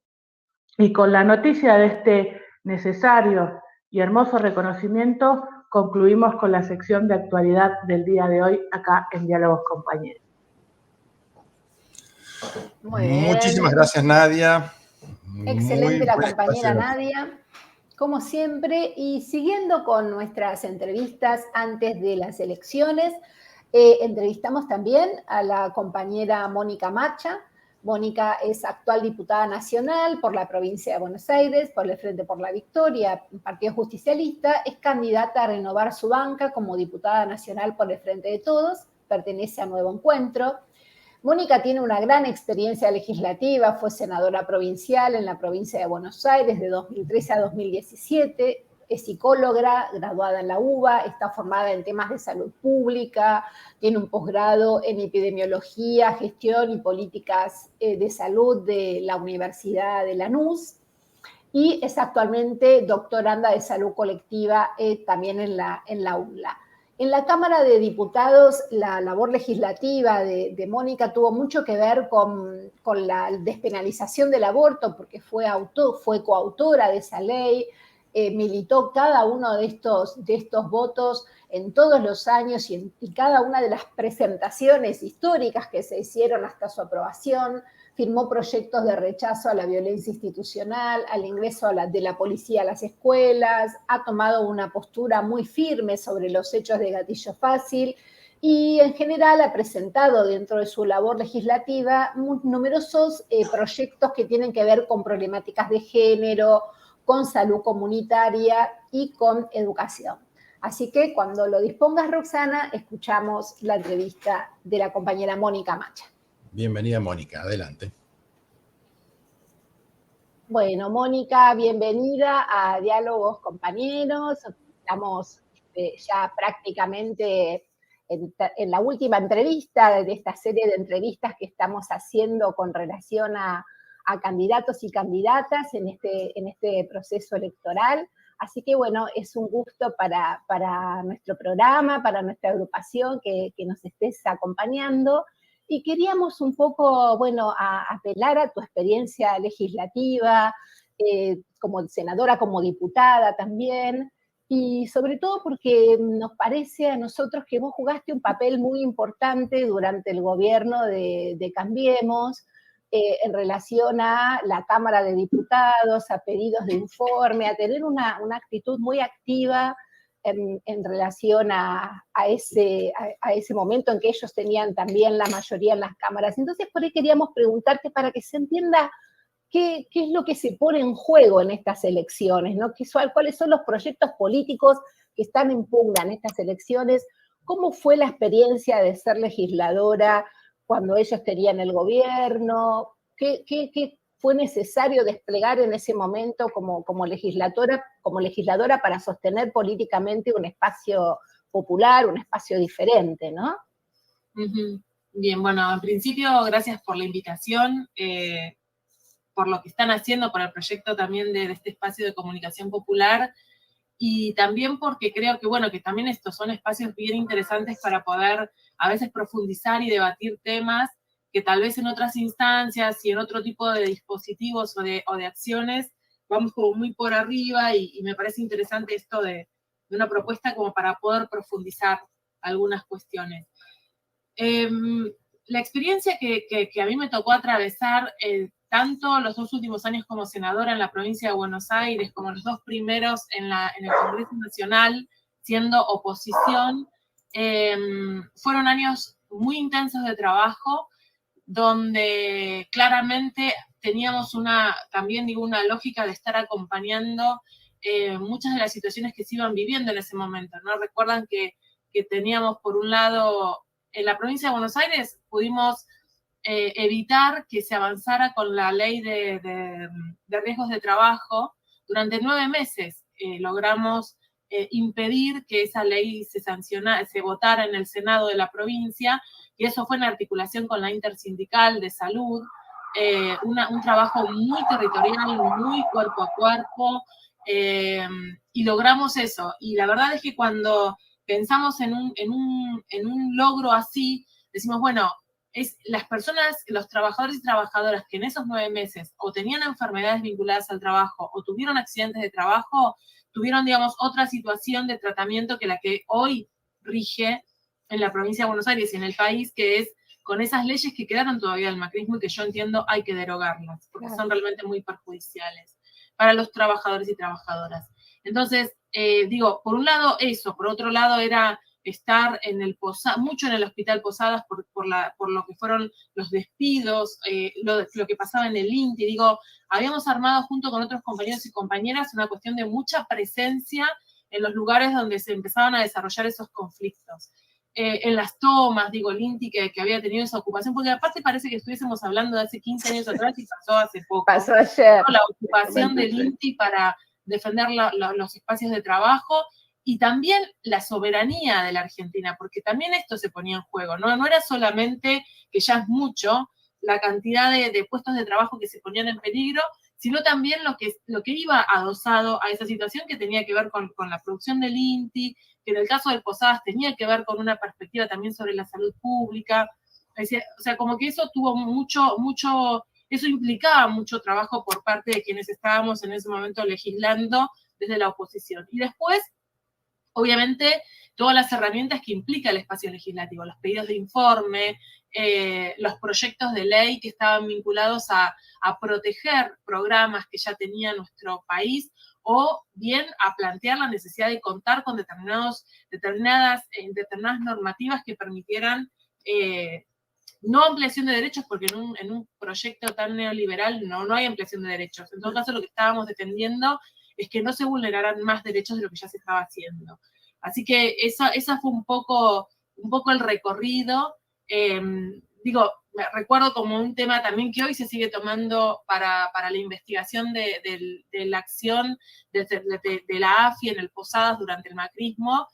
Y con la noticia de este necesario y hermoso reconocimiento, concluimos con la sección de actualidad del día de hoy acá en Diálogos Compañeros. Muchísimas gracias, Nadia. Excelente la compañera Nadia, como siempre. Y siguiendo con nuestras entrevistas antes de las elecciones, entrevistamos también a la compañera Mónica Macha. Mónica es actual diputada nacional por la provincia de Buenos Aires, por el Frente por la Victoria, Partido Justicialista. Es candidata a renovar su banca como diputada nacional por el Frente de Todos, pertenece a Nuevo Encuentro. Mónica tiene una gran experiencia legislativa, fue senadora provincial en la provincia de Buenos Aires de 2013 a 2017, es psicóloga, graduada en la UBA, está formada en temas de salud pública, tiene un posgrado en epidemiología, gestión y políticas de salud de la Universidad de Lanús y es actualmente doctoranda de salud colectiva también en la UNLA. En la Cámara de Diputados, la labor legislativa de Mónica tuvo mucho que ver con la despenalización del aborto, porque fue coautora de esa ley, militó cada uno de estos votos en todos los años y cada una de las presentaciones históricas que se hicieron hasta su aprobación. Firmó proyectos de rechazo a la violencia institucional, al ingreso de la policía a las escuelas, ha tomado una postura muy firme sobre los hechos de gatillo fácil y en general ha presentado dentro de su labor legislativa numerosos proyectos que tienen que ver con problemáticas de género, con salud comunitaria y con educación. Así que cuando lo dispongas, Roxana, escuchamos la entrevista de la compañera Mónica Macha. Bienvenida, Mónica, adelante. Bueno, Mónica, bienvenida a Diálogos Compañeros. Estamos ya prácticamente en la última entrevista de esta serie de entrevistas que estamos haciendo con relación a a candidatos y candidatas en este proceso electoral. Así que bueno, es un gusto para nuestro programa, para nuestra agrupación que nos estés acompañando. Y queríamos un poco, bueno, apelar a tu experiencia legislativa, como senadora, como diputada también, y sobre todo porque nos parece a nosotros que vos jugaste un papel muy importante durante el gobierno de Cambiemos, en relación a la Cámara de Diputados, a pedidos de informe, a tener una actitud muy activa en relación a ese momento en que ellos tenían también la mayoría en las cámaras. Entonces, por ahí queríamos preguntarte para que se entienda qué es lo que se pone en juego en estas elecciones, ¿no? ¿Cuáles son los proyectos políticos que están en pugna en estas elecciones? ¿Cómo fue la experiencia de ser legisladora cuando ellos tenían el gobierno? ¿Qué fue necesario desplegar en ese momento como legisladora para sostener políticamente un espacio popular, un espacio diferente, ¿no? Bien, bueno, en principio, gracias por la invitación, por lo que están haciendo, por el proyecto también de este espacio de comunicación popular, y también porque creo que, bueno, que también estos son espacios bien interesantes para poder a veces profundizar y debatir temas que tal vez en otras instancias y en otro tipo de dispositivos o de acciones vamos como muy por arriba, y me parece interesante esto de una propuesta como para poder profundizar algunas cuestiones. La experiencia que a mí me tocó atravesar, tanto los 2 últimos años como senadora en la provincia de Buenos Aires, como los 2 primeros en el Congreso Nacional, siendo oposición, fueron años muy intensos de trabajo, donde claramente teníamos una lógica de estar acompañando muchas de las situaciones que se iban viviendo en ese momento, ¿no? Recuerdan que teníamos, por un lado, en la provincia de Buenos Aires pudimos evitar que se avanzara con la ley de riesgos de trabajo. Durante 9 meses logramos impedir que esa ley se votara en el Senado de la provincia, y eso fue en articulación con la Intersindical de Salud, un trabajo muy territorial, muy cuerpo a cuerpo, y logramos eso. Y la verdad es que cuando pensamos en un logro así, decimos, bueno, las personas, los trabajadores y trabajadoras que en esos 9 meses o tenían enfermedades vinculadas al trabajo o tuvieron accidentes de trabajo, tuvieron, digamos, otra situación de tratamiento que la que hoy rige en la provincia de Buenos Aires y en el país, que es con esas leyes que quedaron todavía del macrismo y que yo entiendo hay que derogarlas, porque son realmente muy perjudiciales para los trabajadores y trabajadoras. Entonces, por un lado eso, por otro lado era estar mucho en el Hospital Posadas por lo que fueron los despidos, lo que pasaba en el INTI. Habíamos armado junto con otros compañeros y compañeras una cuestión de mucha presencia en los lugares donde se empezaban a desarrollar esos conflictos. En las tomas, el INTI que había tenido esa ocupación, porque aparte parece que estuviésemos hablando de hace 15 años atrás y pasó hace poco. Pasó ayer. La ocupación del INTI para defender los espacios de trabajo, y también la soberanía de la Argentina, porque también esto se ponía en juego, ¿no? No era solamente, que ya es mucho, la cantidad de puestos de trabajo que se ponían en peligro, sino también lo que iba adosado a esa situación, que tenía que ver con la producción del INTI, que en el caso de Posadas tenía que ver con una perspectiva también sobre la salud pública. O sea, como que eso tuvo eso implicaba mucho trabajo por parte de quienes estábamos en ese momento legislando desde la oposición. Y después, obviamente, todas las herramientas que implica el espacio legislativo, los pedidos de informe, los proyectos de ley que estaban vinculados a proteger programas que ya tenía nuestro país, o bien a plantear la necesidad de contar con determinadas normativas que permitieran no ampliación de derechos, porque en un proyecto tan neoliberal no hay ampliación de derechos. En todo caso, lo que estábamos defendiendo es que no se vulneraran más derechos de lo que ya se estaba haciendo. Así que esa fue un poco el recorrido. Me recuerdo como un tema también que hoy se sigue tomando para la investigación de la acción de la AFI en el Posadas durante el macrismo.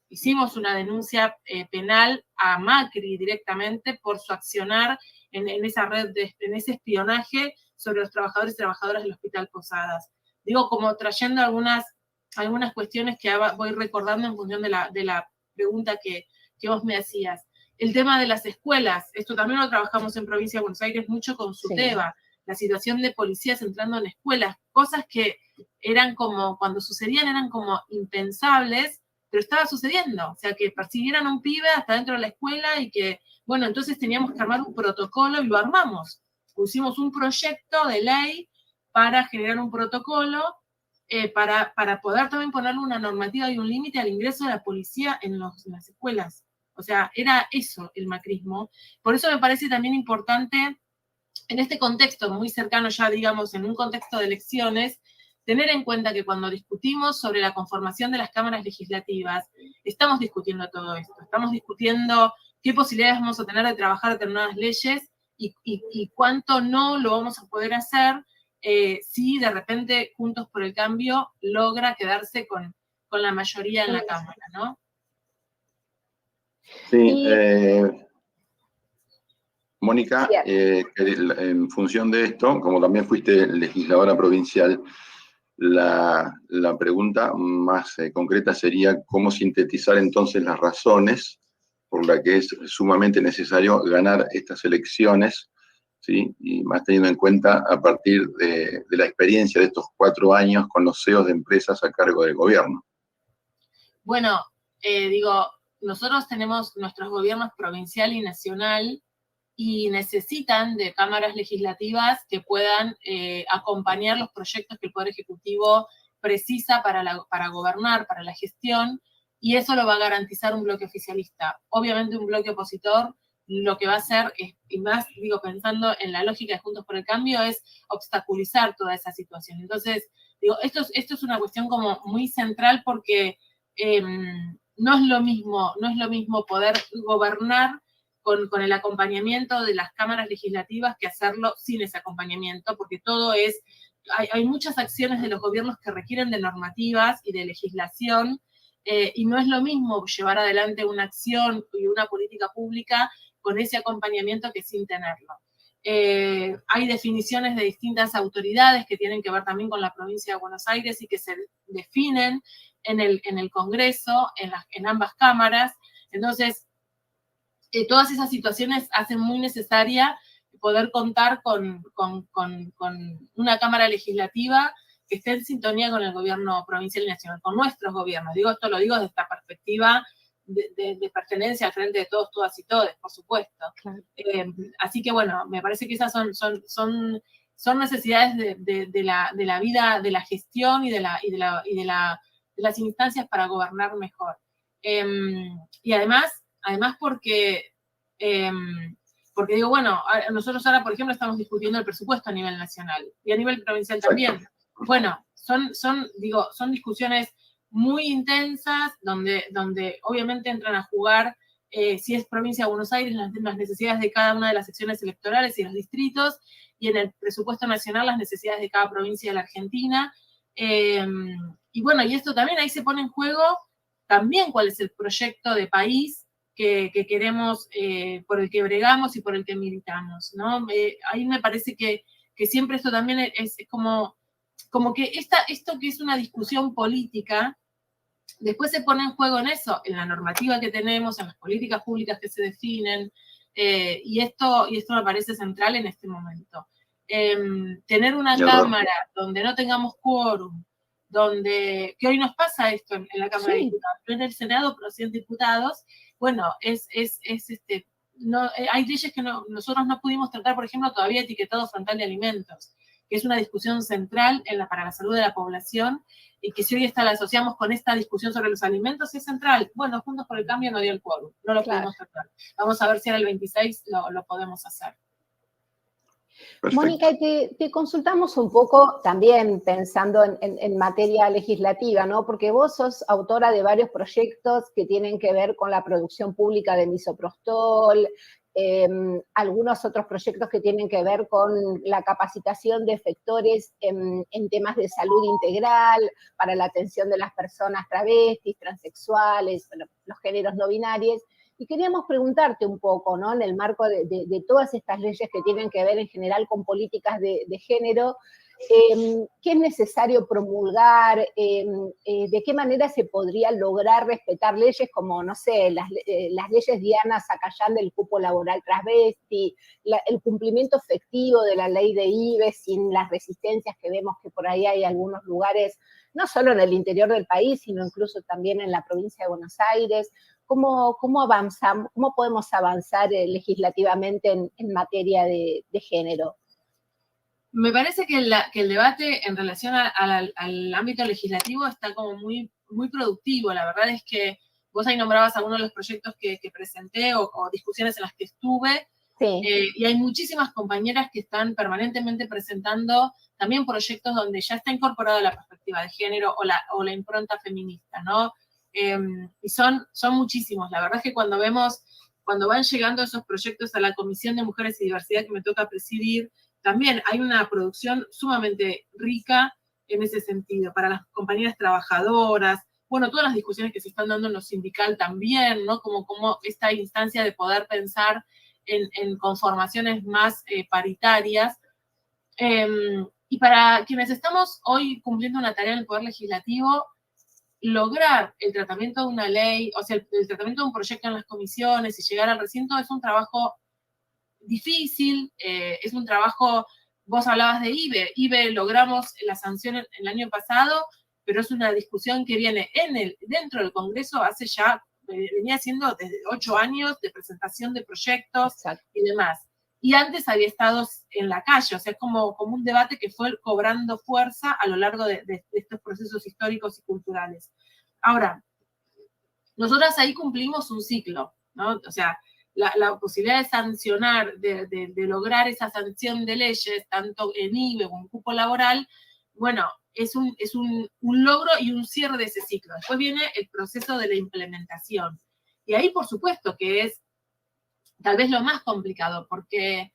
Hicimos una denuncia penal a Macri directamente por su accionar en esa red, en ese espionaje sobre los trabajadores y trabajadoras del Hospital Posadas. Digo, como trayendo algunas cuestiones que voy recordando en función de la pregunta que vos me hacías. El tema de las escuelas, esto también lo trabajamos en Provincia de Buenos Aires mucho con SUTEBA, la situación de policías entrando en escuelas, cosas que eran como, cuando sucedían eran como impensables, pero estaba sucediendo, o sea, que persiguieran a un pibe hasta dentro de la escuela y que, bueno, entonces teníamos que armar un protocolo y lo armamos. Pusimos un proyecto de ley para generar un protocolo para poder también ponerle una normativa y un límite al ingreso de la policía en las escuelas. O sea, era eso el macrismo. Por eso me parece también importante, en este contexto muy cercano ya, digamos, en un contexto de elecciones, tener en cuenta que cuando discutimos sobre la conformación de las cámaras legislativas, estamos discutiendo todo esto. Estamos discutiendo qué posibilidades vamos a tener de trabajar determinadas leyes y cuánto no lo vamos a poder hacer si de repente Juntos por el Cambio logra quedarse con la mayoría en la Cámara, ¿no? Sí, Mónica, en función de esto, como también fuiste legisladora provincial, la pregunta más concreta sería cómo sintetizar entonces las razones por las que es sumamente necesario ganar estas elecciones, ¿sí? Y más teniendo en cuenta a partir de la experiencia de estos 4 años con los CEOs de empresas a cargo del gobierno. Bueno, nosotros tenemos nuestros gobiernos provincial y nacional y necesitan de cámaras legislativas que puedan acompañar los proyectos que el Poder Ejecutivo precisa para gobernar, para la gestión, y eso lo va a garantizar un bloque oficialista. Obviamente un bloque opositor lo que va a hacer, y más pensando en la lógica de Juntos por el Cambio, es obstaculizar toda esa situación. Entonces, esto es una cuestión como muy central porque no es lo mismo poder gobernar con el acompañamiento de las cámaras legislativas que hacerlo sin ese acompañamiento, porque hay muchas acciones de los gobiernos que requieren de normativas y de legislación, y no es lo mismo llevar adelante una acción y una política pública con ese acompañamiento que sin tenerlo. Hay definiciones de distintas autoridades que tienen que ver también con la provincia de Buenos Aires y que se definen en el Congreso, en ambas cámaras. Entonces, todas esas situaciones hacen muy necesaria poder contar con una Cámara Legislativa que esté en sintonía con el gobierno provincial y nacional, con nuestros gobiernos. Esto lo digo desde esta perspectiva de pertenencia al frente de todos, todas y todes, por supuesto. Claro. Así que bueno, me parece que esas son necesidades de la vida, de la gestión y de las instancias para gobernar mejor. Y además porque bueno, nosotros ahora, por ejemplo, estamos discutiendo el presupuesto a nivel nacional y a nivel provincial también. Bueno, son discusiones muy intensas donde obviamente entran a jugar, si es provincia de Buenos Aires, las necesidades de cada una de las secciones electorales y los distritos, y en el presupuesto nacional las necesidades de cada provincia de la Argentina. Y bueno, y esto también ahí se pone en juego también cuál es el proyecto de país que queremos, por el que bregamos y por el que militamos, ¿no? Ahí me parece que siempre esto también es como que esto que es una discusión política, después se pone en juego en eso, en la normativa que tenemos, en las políticas públicas que se definen, y esto me parece central en este momento. Tener una cámara donde no tengamos quórum, que hoy nos pasa esto en la Cámara de Diputados, no en el Senado, pero sí en diputados, bueno, hay leyes que nosotros no pudimos tratar, por ejemplo, todavía etiquetado frontal de alimentos, que es una discusión central para la salud de la población, y que si hoy la asociamos con esta discusión sobre los alimentos, es central. Bueno, Juntos por el Cambio no dio el quórum, no lo pudimos tratar. Vamos a ver si ahora el 26 lo podemos hacer. Perfecto. Mónica, te consultamos un poco también pensando en materia legislativa, ¿no? Porque vos sos autora de varios proyectos que tienen que ver con la producción pública de misoprostol, algunos otros proyectos que tienen que ver con la capacitación de efectores en temas de salud integral para la atención de las personas travestis, transexuales, bueno, los géneros no binarios. Y queríamos preguntarte un poco, ¿no? En el marco de todas estas leyes que tienen que ver en general con políticas de género, ¿qué es necesario promulgar? ¿De qué manera se podría lograr respetar leyes como, no sé, las leyes Diana Zacayán del cupo laboral transvesti, el cumplimiento efectivo de la ley de IBE sin las resistencias que vemos que por ahí hay algunos lugares, no solo en el interior del país, sino incluso también en la provincia de Buenos Aires? ¿Cómo avanzamos, cómo podemos avanzar legislativamente en materia de género? Me parece que el debate en relación al ámbito legislativo está como muy, muy productivo. La verdad es que vos ahí nombrabas algunos de los proyectos que presenté o discusiones en las que estuve. Sí. Y hay muchísimas compañeras que están permanentemente presentando también proyectos donde ya está incorporada la perspectiva de género o la impronta feminista, ¿no? Y son muchísimos. La verdad es que cuando van llegando esos proyectos a la Comisión de Mujeres y Diversidad que me toca presidir, también hay una producción sumamente rica en ese sentido, para las compañeras trabajadoras, bueno, todas las discusiones que se están dando en lo sindical también, ¿no? Como esta instancia de poder pensar en conformaciones más paritarias. Y para quienes estamos hoy cumpliendo una tarea en el Poder Legislativo, lograr el tratamiento de una ley, o sea, el tratamiento de un proyecto en las comisiones y llegar al recinto es un trabajo difícil, es un trabajo, vos hablabas de IBE logramos la sanción el año pasado, pero es una discusión que viene dentro del Congreso venía siendo desde 8 años de presentación de proyectos. Exacto. Y demás. Y antes había estado en la calle, o sea, es como un debate que fue cobrando fuerza a lo largo de estos procesos históricos y culturales. Ahora, nosotras ahí cumplimos un ciclo, ¿no? O sea, la posibilidad de sancionar, de lograr esa sanción de leyes, tanto en IBE como en cupo laboral, bueno, es un logro y un cierre de ese ciclo. Después viene el proceso de la implementación. Y ahí, por supuesto, que es tal vez lo más complicado, porque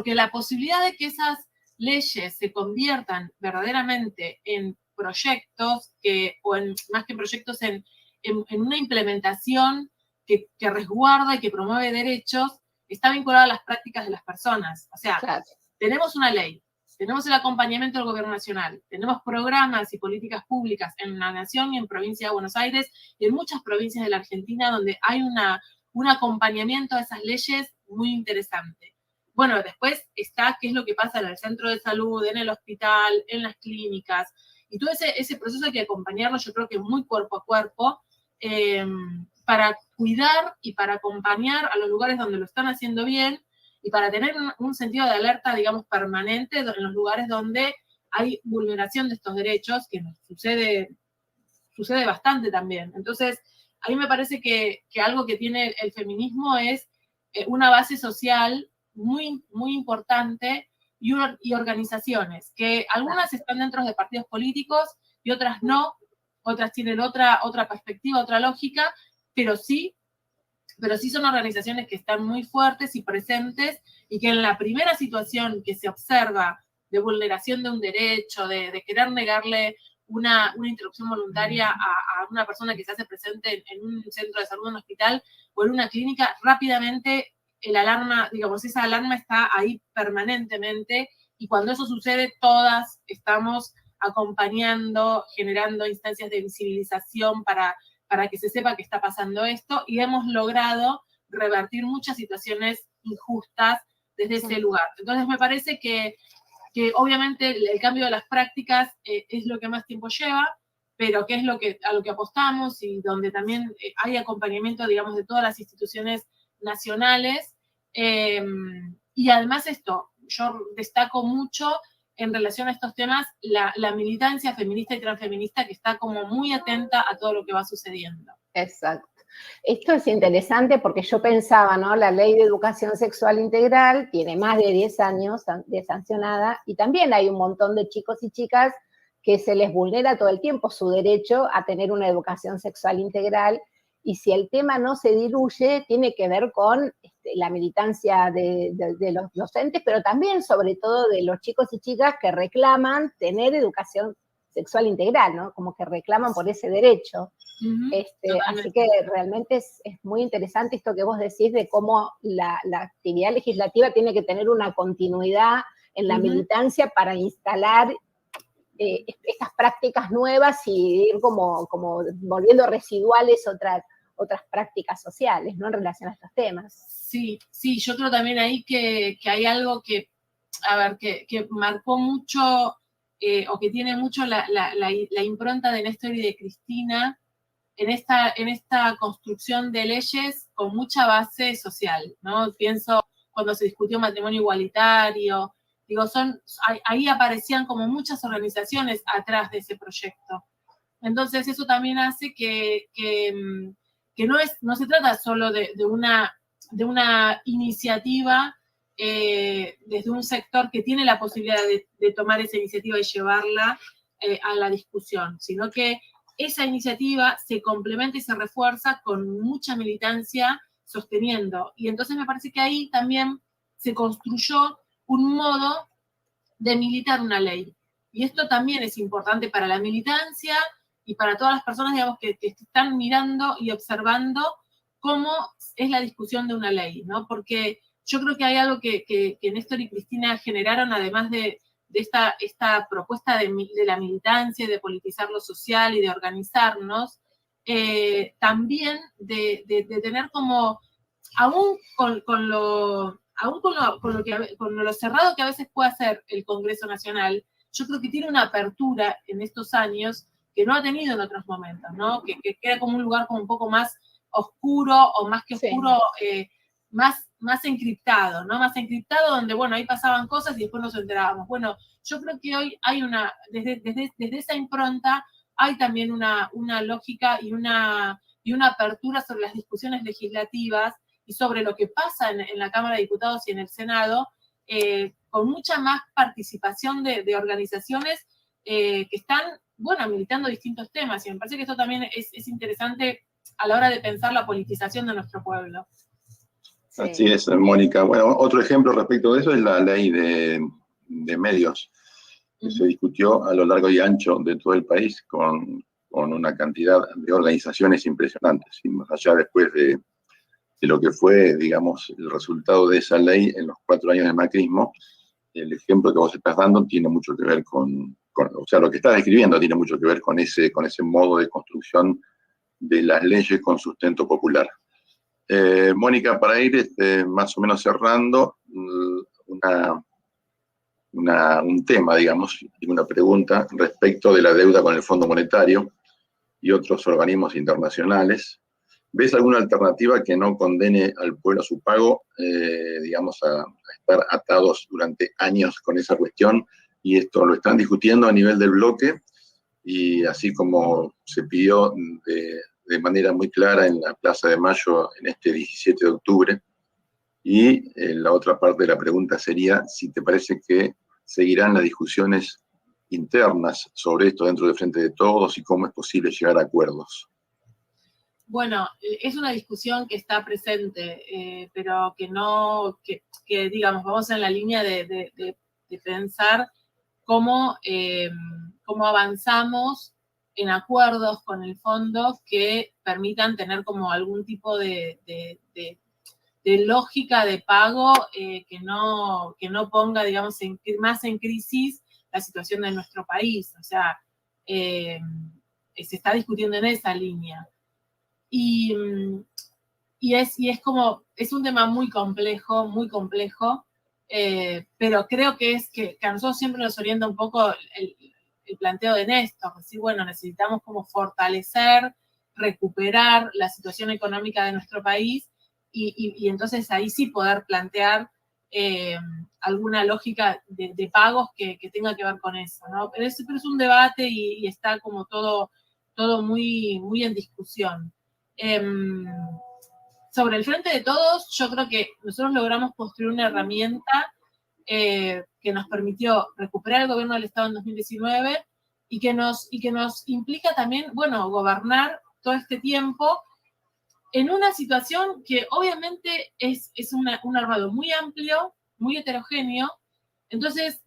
la posibilidad de que esas leyes se conviertan verdaderamente en proyectos, más que proyectos, en una implementación que resguarda y que promueve derechos, está vinculada a las prácticas de las personas. O sea, claro, tenemos una ley, tenemos el acompañamiento del gobierno nacional, tenemos programas y políticas públicas en la nación y en provincia de Buenos Aires y en muchas provincias de la Argentina donde hay un acompañamiento a esas leyes muy interesante. Bueno, después está qué es lo que pasa en el centro de salud, en el hospital, en las clínicas, y todo ese proceso hay que acompañarlo, yo creo que muy cuerpo a cuerpo, para cuidar y para acompañar a los lugares donde lo están haciendo bien y para tener un sentido de alerta, digamos, permanente en los lugares donde hay vulneración de estos derechos, que nos sucede bastante también. Entonces, a mí me parece que algo que tiene el feminismo es una base social muy, muy importante y organizaciones, que algunas están dentro de partidos políticos y otras no, otras tienen otra perspectiva, otra lógica, pero sí son organizaciones que están muy fuertes y presentes y que en la primera situación que se observa de vulneración de un derecho, de querer negarle una interrupción voluntaria a una persona que se hace presente en un centro de salud, en un hospital o en una clínica, rápidamente esa alarma está ahí permanentemente y cuando eso sucede todas estamos acompañando, generando instancias de visibilización para que se sepa que está pasando esto y hemos logrado revertir muchas situaciones injustas desde ese lugar. Entonces me parece que obviamente el cambio de las prácticas es lo que más tiempo lleva, pero que es a lo que apostamos y donde también hay acompañamiento, digamos, de todas las instituciones nacionales. Y además yo destaco mucho en relación a estos temas la militancia feminista y transfeminista que está como muy atenta a todo lo que va sucediendo. Exacto. Esto es interesante porque yo pensaba, ¿no? La Ley de Educación Sexual Integral tiene más de 10 años de sancionada y también hay un montón de chicos y chicas que se les vulnera todo el tiempo su derecho a tener una educación sexual integral y si el tema no se diluye, tiene que ver con la militancia de los docentes, pero también, sobre todo, de los chicos y chicas que reclaman tener educación sexual integral, ¿no? Como que reclaman por ese derecho. Así que realmente es muy interesante esto que vos decís de cómo la actividad legislativa tiene que tener una continuidad en la militancia para instalar estas prácticas nuevas y ir como volviendo residuales otras prácticas sociales, ¿no? En relación a estos temas. Sí, yo creo también ahí que hay algo que marcó mucho, o que tiene mucho la impronta de Néstor y de Cristina en esta construcción de leyes con mucha base social, ¿no? Pienso cuando se discutió matrimonio igualitario, digo, ahí aparecían como muchas organizaciones atrás de ese proyecto. Entonces eso también hace que no se trata solo de una iniciativa desde un sector que tiene la posibilidad de tomar esa iniciativa y llevarla a la discusión, sino que esa iniciativa se complementa y se refuerza con mucha militancia sosteniendo. Y entonces me parece que ahí también se construyó un modo de militar una ley. Y esto también es importante para la militancia y para todas las personas, digamos, que están mirando y observando cómo es la discusión de una ley, ¿no? Porque yo creo que hay algo que Néstor y Cristina generaron, además de esta propuesta de la militancia y de politizar lo social y de organizarnos, también de tener como, aún con lo cerrado que a veces puede hacer el Congreso Nacional, yo creo que tiene una apertura en estos años que no ha tenido en otros momentos, ¿no? Que queda como un lugar como un poco más oscuro, o más que oscuro, más encriptado, ¿no? Más encriptado, donde, bueno, ahí pasaban cosas y después nos enterábamos. Bueno, yo creo que hoy hay desde esa impronta, hay también una lógica y una apertura sobre las discusiones legislativas y sobre lo que pasa en la Cámara de Diputados y en el Senado, con mucha más participación de organizaciones que están, bueno, militando distintos temas. Y me parece que esto también es interesante a la hora de pensar la politización de nuestro pueblo. Sí. Así es, Mónica. Bueno, otro ejemplo respecto de eso es la ley de medios, que se discutió a lo largo y ancho de todo el país con una cantidad de organizaciones impresionantes, y más allá después de lo que fue, digamos, el resultado de esa ley en los 4 años de macrismo. El ejemplo que vos estás dando tiene mucho que ver o sea, lo que estás describiendo tiene mucho que ver con ese modo de construcción de las leyes con sustento popular. Mónica, para ir más o menos cerrando, un tema, digamos, y una pregunta respecto de la deuda con el Fondo Monetario y otros organismos internacionales. ¿Ves alguna alternativa que no condene al pueblo a su pago, digamos, a estar atados durante años con esa cuestión? Y esto lo están discutiendo a nivel del bloque, y así como se pidió de manera muy clara en la Plaza de Mayo en este 17 de octubre. Y la otra parte de la pregunta sería si te parece que seguirán las discusiones internas sobre esto dentro del Frente de Todos y cómo es posible llegar a acuerdos. Bueno, es una discusión que está presente, pero que digamos, vamos en la línea de pensar cómo avanzamos en acuerdos con el fondo que permitan tener como algún tipo de lógica de pago que no ponga, digamos, más en crisis la situación de nuestro país. O sea, se está discutiendo en esa línea. Y es un tema muy complejo, pero creo que a nosotros siempre nos orienta un poco el planteo de Néstor, es decir, bueno, necesitamos como fortalecer, recuperar la situación económica de nuestro país y entonces ahí sí poder plantear alguna lógica de pagos que tenga que ver con eso, ¿no? Pero es un debate y está como todo muy, muy en discusión. Sobre el Frente de Todos, yo creo que nosotros logramos construir una herramienta que nos permitió recuperar el gobierno del Estado en 2019 y que nos implica también, bueno, gobernar todo este tiempo en una situación que obviamente es un armado muy amplio, muy heterogéneo, entonces,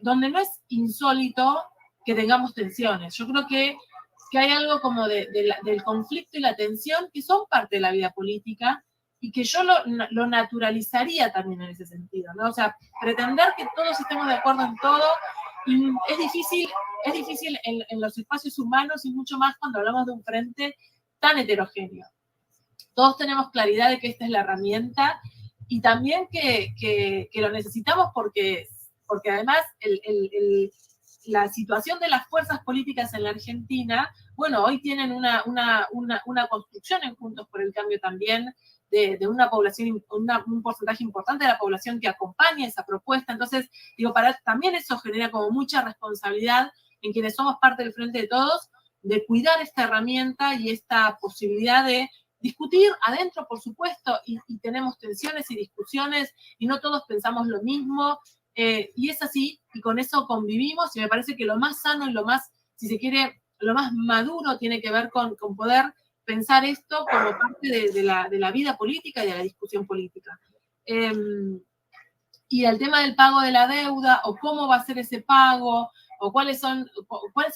donde no es insólito que tengamos tensiones. Yo creo que hay algo como del conflicto y la tensión que son parte de la vida política y que yo lo naturalizaría también en ese sentido, ¿no? O sea, pretender que todos estemos de acuerdo en todo y es difícil en los espacios humanos y mucho más cuando hablamos de un frente tan heterogéneo. Todos tenemos claridad de que esta es la herramienta y también que lo necesitamos porque además la situación de las fuerzas políticas en la Argentina, bueno, hoy tienen una construcción en Juntos por el Cambio también de una población, un porcentaje importante de la población que acompaña esa propuesta. Entonces, digo, también eso genera como mucha responsabilidad en quienes somos parte del Frente de Todos, de cuidar esta herramienta y esta posibilidad de discutir adentro, por supuesto, y tenemos tensiones y discusiones, y no todos pensamos lo mismo, y es así, y con eso convivimos, y me parece que lo más sano y lo más, si se quiere, lo más maduro tiene que ver con poder pensar esto como parte de la vida política y de la discusión política. Y el tema del pago de la deuda, o cómo va a ser ese pago, o cuáles son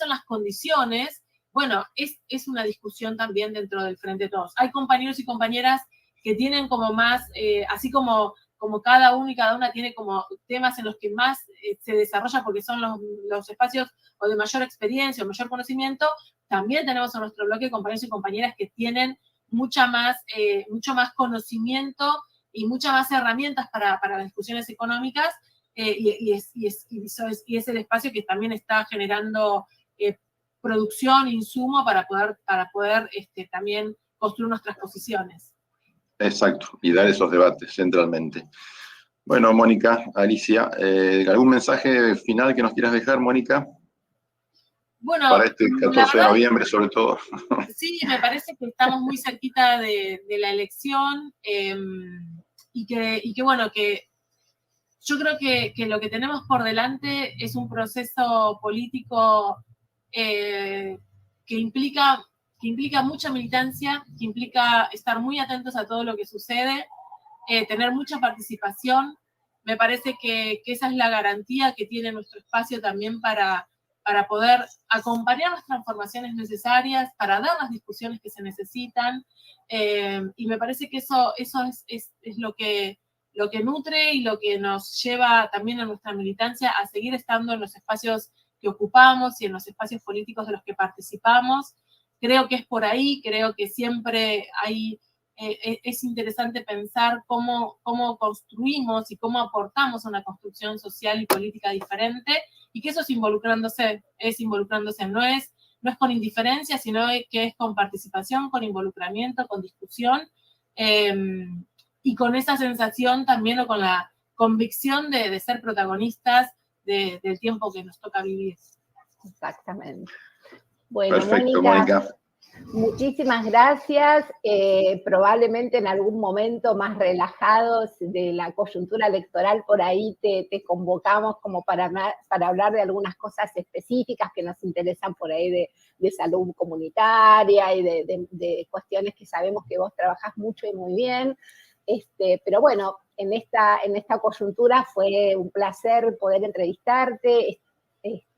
las condiciones, bueno, es una discusión también dentro del Frente de Todos. Hay compañeros y compañeras que tienen como más, así como cada uno y cada una tiene como temas en los que más se desarrolla porque son los espacios o de mayor experiencia o mayor conocimiento, también tenemos en nuestro bloque compañeros y compañeras que tienen mucho más conocimiento y muchas más herramientas para las discusiones económicas, y es el espacio que también está generando producción, insumo para poder también construir nuestras posiciones. Exacto, y dar esos debates centralmente. Bueno, Mónica, Alicia, ¿algún mensaje final que nos quieras dejar, Mónica? Bueno, para este 14 de noviembre, sobre todo. Sí, me parece que estamos muy cerquita de la elección, y que bueno, que yo creo que lo que tenemos por delante es un proceso político que implica mucha militancia, que implica estar muy atentos a todo lo que sucede, tener mucha participación. Me parece que esa es la garantía que tiene nuestro espacio también para poder acompañar las transformaciones necesarias, para dar las discusiones que se necesitan, y me parece que eso es lo que nutre y lo que nos lleva también a nuestra militancia a seguir estando en los espacios que ocupamos y en los espacios políticos de los que participamos. Creo que es por ahí, creo que siempre es interesante pensar cómo construimos y cómo aportamos a una construcción social y política diferente, y que eso es involucrándose, no es con indiferencia, sino que es con participación, con involucramiento, con discusión, y con esa sensación también, o con la convicción de ser protagonistas del tiempo que nos toca vivir. Exactamente. Bueno, perfecto, Mónica. Muchísimas gracias. Probablemente en algún momento más relajados de la coyuntura electoral, por ahí te convocamos como para hablar de algunas cosas específicas que nos interesan por ahí de salud comunitaria y de cuestiones que sabemos que vos trabajás mucho y muy bien. Pero bueno, en esta coyuntura fue un placer poder entrevistarte.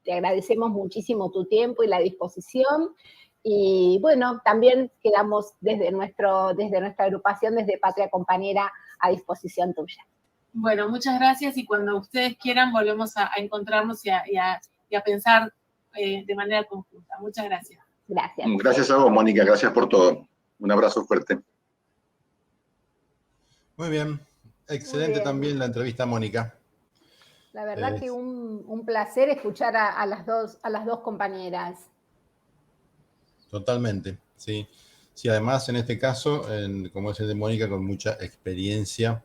Te agradecemos muchísimo tu tiempo y la disposición. Y bueno, también quedamos desde nuestra agrupación, desde Patria Compañera, a disposición tuya. Bueno, muchas gracias, y cuando ustedes quieran volvemos a encontrarnos y a pensar de manera conjunta. Muchas gracias. Gracias. Gracias a vos, Mónica, gracias por todo. Un abrazo fuerte. Muy bien, excelente. Muy bien. También la entrevista a Mónica. La verdad que un placer escuchar a las dos compañeras. Totalmente, sí. Sí, además en este caso, como es el de Mónica, con mucha experiencia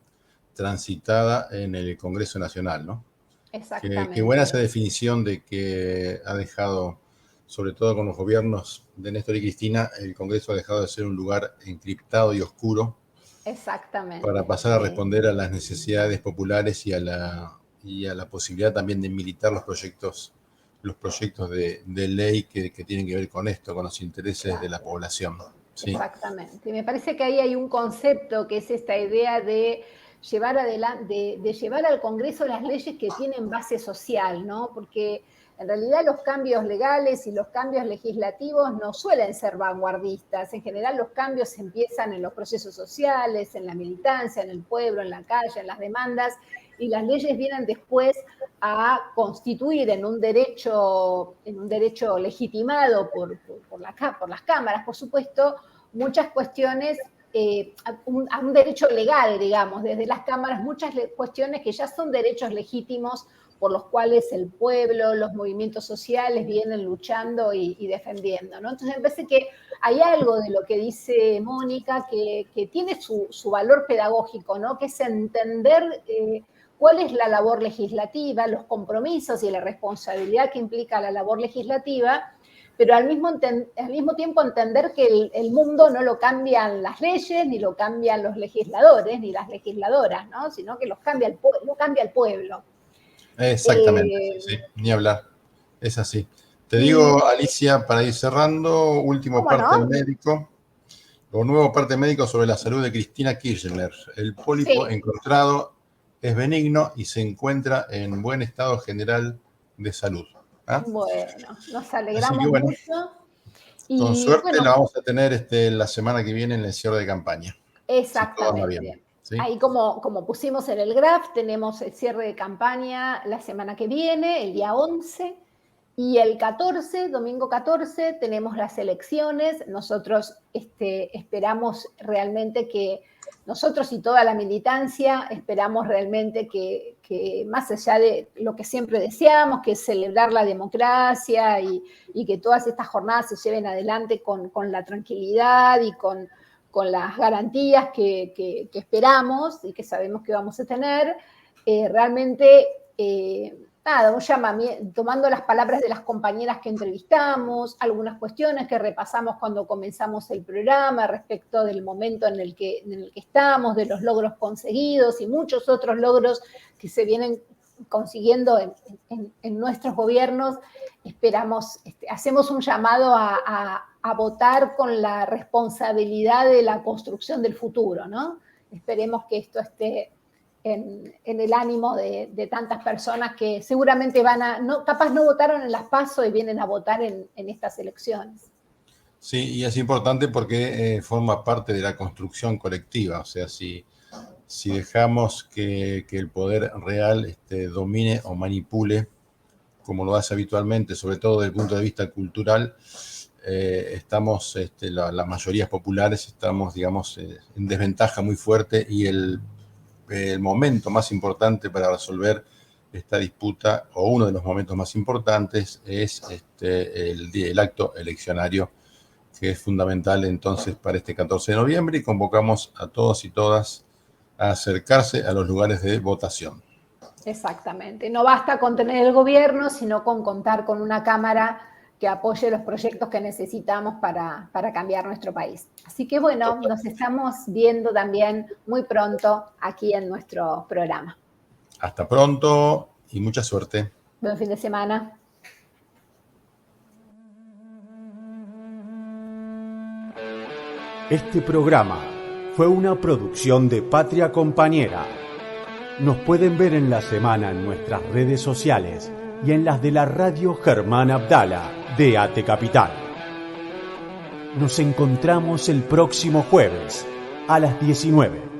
transitada en el Congreso Nacional, ¿no? Exactamente. Qué buena esa definición de que ha dejado, sobre todo con los gobiernos de Néstor y Cristina, el Congreso ha dejado de ser un lugar encriptado y oscuro. Exactamente. Para pasar a responder a las necesidades populares y a la posibilidad también de militar los proyectos de ley que tienen que ver con esto, con los intereses de la población. ¿Sí? Exactamente. Me parece que ahí hay un concepto que es esta idea de llevar adelante, de llevar al Congreso las leyes que tienen base social, ¿no? Porque en realidad los cambios legales y los cambios legislativos no suelen ser vanguardistas. En general los cambios empiezan en los procesos sociales, en la militancia, en el pueblo, en la calle, en las demandas, y las leyes vienen después a constituir en un derecho legitimado por las cámaras, por supuesto, muchas cuestiones, a un derecho legal, digamos, desde las cámaras, muchas cuestiones que ya son derechos legítimos por los cuales el pueblo, los movimientos sociales vienen luchando y defendiendo, ¿no? Entonces me parece que hay algo de lo que dice Mónica que tiene su valor pedagógico, ¿no? Que es entender cuál es la labor legislativa, los compromisos y la responsabilidad que implica la labor legislativa, pero al mismo tiempo entender que el mundo no lo cambian las leyes, ni lo cambian los legisladores, ni las legisladoras, ¿no? Sino que lo cambia el pueblo. Exactamente, sí, ni hablar, es así. Te digo, Alicia, para ir cerrando, último parte médico, lo nuevo parte médico sobre la salud de Cristina Kirchner. El pólipo encontrado es benigno y se encuentra en buen estado general de salud. ¿Ah? Bueno, nos alegramos mucho. Y, con suerte la vamos a tener la semana que viene en el cierre de campaña. Exactamente. ¿Sí? Ahí como pusimos en el graph, tenemos el cierre de campaña la semana que viene, el día 11, y el 14, domingo 14, tenemos las elecciones. Nosotros esperamos realmente que, nosotros y toda la militancia, esperamos realmente que más allá de lo que siempre deseamos, que es celebrar la democracia y que todas estas jornadas se lleven adelante con la tranquilidad y con las garantías que esperamos y que sabemos que vamos a tener, realmente, un llamamiento, tomando las palabras de las compañeras que entrevistamos, algunas cuestiones que repasamos cuando comenzamos el programa respecto del momento en el que estamos, de los logros conseguidos y muchos otros logros que se vienen consiguiendo en nuestros gobiernos. Esperamos, hacemos un llamado a votar con la responsabilidad de la construcción del futuro, ¿no? Esperemos que esto esté en el ánimo de tantas personas que seguramente capaz no votaron en las PASO y vienen a votar en estas elecciones. Sí, y es importante porque forma parte de la construcción colectiva, o sea, si dejamos que el poder real domine o manipule, como lo hace habitualmente, sobre todo desde el punto de vista cultural, estamos, las mayorías populares estamos, digamos, en desventaja muy fuerte, y el momento más importante para resolver esta disputa, o uno de los momentos más importantes, es el acto eleccionario, que es fundamental entonces para este 14 de noviembre, y convocamos a todos y todas a acercarse a los lugares de votación. Exactamente. No basta con tener el gobierno, sino con contar con una Cámara que apoye los proyectos que necesitamos para cambiar nuestro país. Así que bueno, nos estamos viendo también muy pronto aquí en nuestro programa. Hasta pronto y mucha suerte. Buen fin de semana. Este programa fue una producción de Patria Compañera. Nos pueden ver en la semana en nuestras redes sociales y en las de la radio Germán Abdala de AT Capital. Nos encontramos el próximo jueves a las 19.